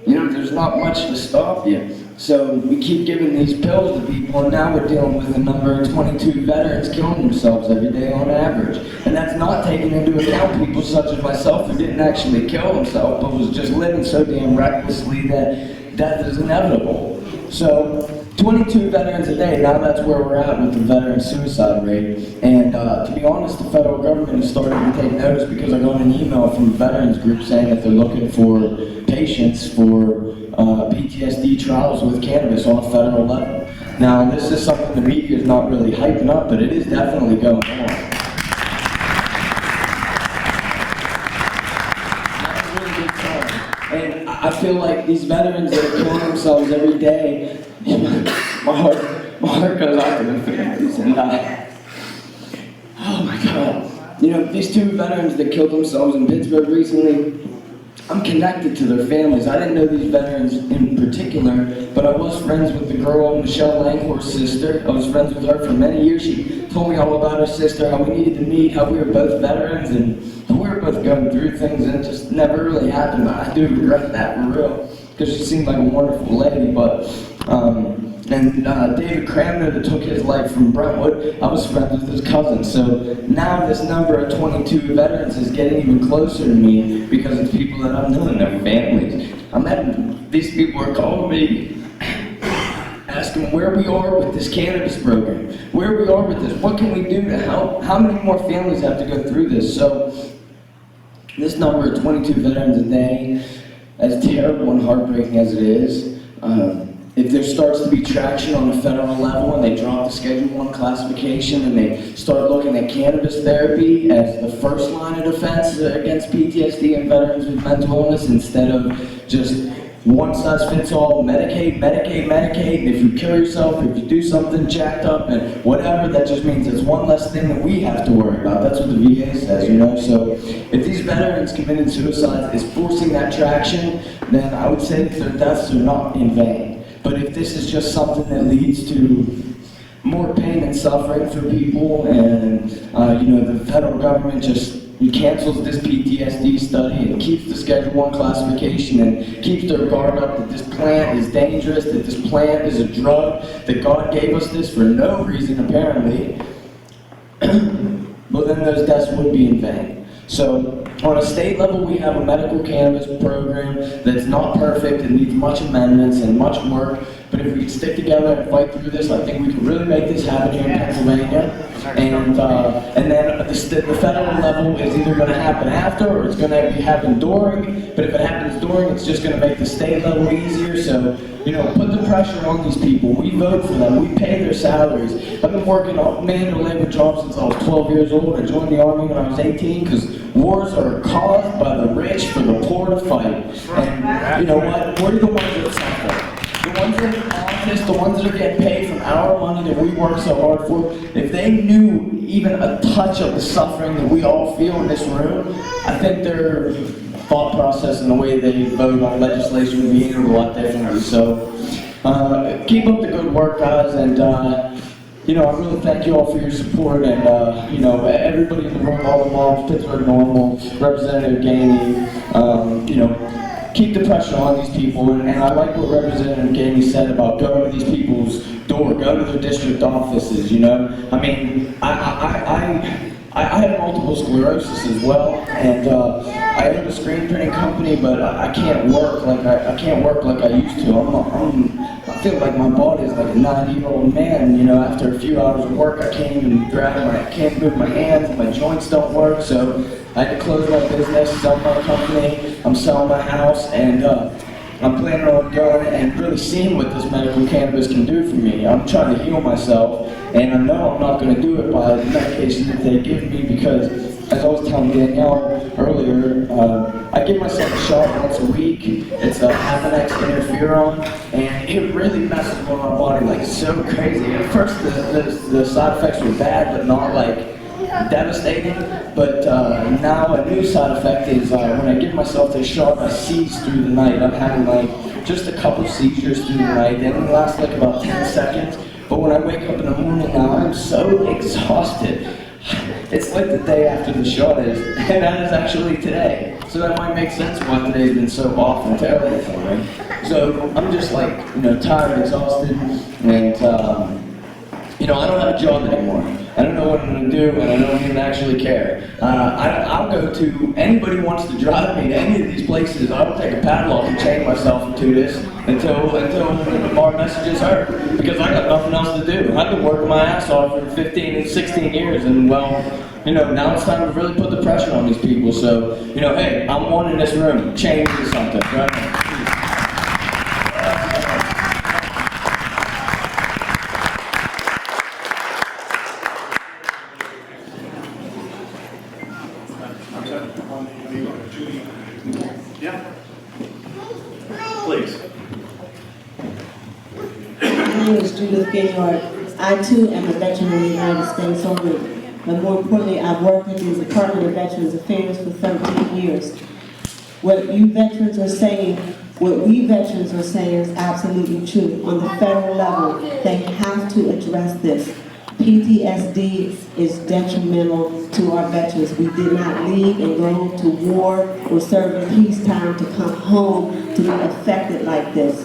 there's not much to stop you. So we keep giving these pills to people, and now we're dealing with a number of 22 veterans killing themselves every day on average. And that's not taking into account people such as myself who didn't actually kill themselves, but was just living so damn recklessly that death is inevitable. So 22 veterans a day, now that's where we're at with the veteran suicide rate. And to be honest, the federal government is starting to take notice because I got an email from a veterans group saying that they're looking for patients for PTSD trials with cannabis on a federal level. Now, this is something the media is not really hyping up, but it is definitely going on. That's a really good sign. And I feel like these veterans that are killing themselves every day, my heart goes out to their families, and oh my God. These two veterans that killed themselves in Pittsburgh recently, I'm connected to their families. I didn't know these veterans in particular, but I was friends with the girl, Michelle Langhorst's sister. I was friends with her for many years. She told me all about her sister, how we needed to meet, how we were both veterans, and we were both going through things, and it just never really happened. I do regret that, for real, because she seemed like a wonderful lady, but David Cramner that took his life from Brentwood, I was friends with his cousin. So now this number of 22 veterans is getting even closer to me because it's people that I've known, their families. These people are calling me, asking where we are with this cannabis program, where we are with this, what can we do to help, how many more families have to go through this. So this number of 22 veterans a day, as terrible and heartbreaking as it is, if there starts to be traction on the federal level and they drop the Schedule I classification and they start looking at cannabis therapy as the first line of defense against PTSD and veterans with mental illness instead of just one size fits all, Medicaid, Medicaid, Medicaid, and if you kill yourself, if you do something jacked up and whatever, that just means it's one less thing that we have to worry about. That's what the VA says, you know? So if these veterans committed suicide is forcing that traction, then I would say that their deaths are not in vain. But if this is just something that leads to more pain and suffering for people, and you know, the federal government just cancels this PTSD study and keeps the Schedule I classification and keeps their guard up that this plant is dangerous, that this plant is a drug, that God gave us this for no reason apparently, well then those deaths would be in vain. So on a state level, we have a medical cannabis program that's not perfect, it needs much amendments and much work, but if we can stick together and fight through this, I think we can really make this happen here in Pennsylvania. And then the federal level is either going to happen after or it's going to happen during, but if it happens during, it's just going to make the state level easier. So, you know, put the pressure on these people. We vote for them. We pay their salaries. I've been working on manual labor jobs since I was 12 years old. I joined the Army when I was 18 because wars are caused by the rich for the poor to fight. And you know what? We're the ones that suffer. The ones that are in office, the ones that are getting paid from our money that we work so hard for, if they knew even a touch of the suffering that we all feel in this room, I think their thought process and the way they vote on legislation would be handled a lot differently. So keep up the good work, guys, and you know, I really thank you all for your support, and you know, everybody in the room, all the moms, Pittsburgh Normal, Representative Gainey, you know, keep the pressure on these people, and I like what Representative Gainey said about going to these people's door, go to their district offices, you know? I mean, I have multiple sclerosis as well, and I own a screen printing company, but I can't work like I used to. I feel like my body is like a 90-year-old man, you know, after a few hours of work, I can't even can't move my hands, my joints don't work, so I had to close my business, sell my company, I'm selling my house, and I'm planning on going and really seeing what this medical cannabis can do for me. I'm trying to heal myself, and I know I'm not going to do it by the medication that they give me because, as I was telling Danielle earlier, I give myself a shot once a week. It's a Hapanex interferon, and it really messes with my body like so crazy. At first, the side effects were bad, but not like devastating, but now a new side effect is when I give myself this shot, I seize through the night. I'm having like just a couple seizures through the night. They only last like about 10 seconds, but when I wake up in the morning now, I'm so exhausted. It's like the day after the shot is, and that is actually today. So that might make sense why today's been so off and terrible for me. So I'm just like, you know, tired, exhausted, and you know, I don't have a job anymore. I don't know what I'm going to do, and I don't even actually care. I'll go to, anybody wants to drive me to any of these places, I will take a padlock and chain myself to this until our message is heard, because I got nothing else to do. I've been working my ass off for 15 and 16 years, and well, you know, now it's time to really put the pressure on these people. So, you know, hey, I'm one in this room, change to something, right? Yeah. Please. My name is Judith Gaylord. I too am a veteran of the United States Army, but more importantly, I've worked with the Department of Veterans Affairs for 13 years. What you veterans are saying, what we veterans are saying is absolutely true. On the federal level, they have to address this. PTSD is detrimental to our veterans. We did not leave and go to war or serve in peacetime to come home to be affected like this.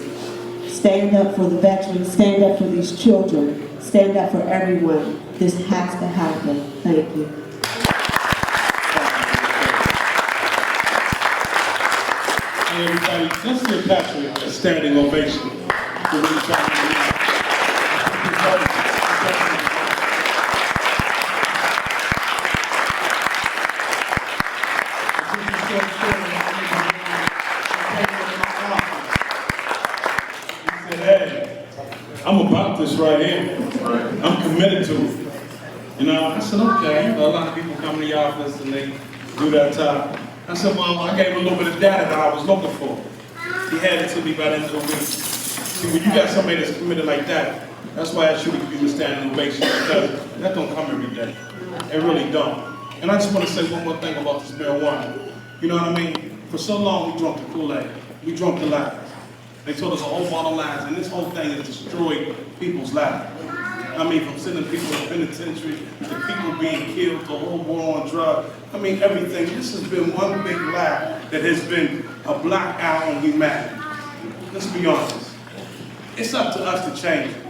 Stand up for the veterans, stand up for these children, stand up for everyone. This has to happen. Thank you. Hey everybody, let's give Patrick a standing ovation. Hey, I'm about this right here. I'm committed to it. You know, I said, okay. A lot of people come to the office and they do that talk. I said, well, I gave a little bit of data that I was looking for. He had it to me by the end of the week. See, when you got somebody that's committed like that, that's why I should give him a standing ovation, because that don't come every day. It really don't. And I just want to say one more thing about this marijuana. You know what I mean? For so long, we drunk the Kool-Aid. We drunk the lies. They told us a whole lot of lies, and this whole thing has destroyed people's lives. I mean, from sending people to the penitentiary, to people being killed, the whole war on drugs. I mean, everything. This has been one big lie that has been a black eye on humanity. Let's be honest. It's up to us to change it.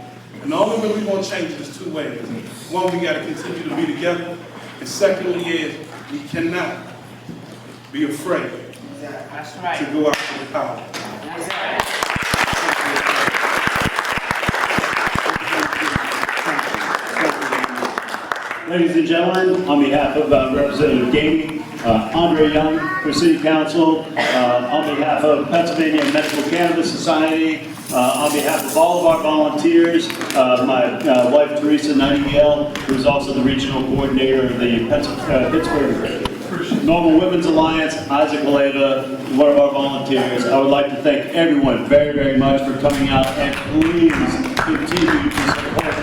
And the only way we're going to change it is two ways. One, we got to continue to be together. And secondly is, we cannot be afraid to go out to the power. Ladies and gentlemen, on behalf of Representative Gamey, Andre Young for City Council, on behalf of Pennsylvania Medical Cannabis Society, on behalf of all of our volunteers, my wife Teresa Nightingale, who is also the regional coordinator of the Pittsburgh Normal Women's Alliance, Isaac Haleva, one of our volunteers. I would like to thank everyone very, very much for coming out, and please continue to support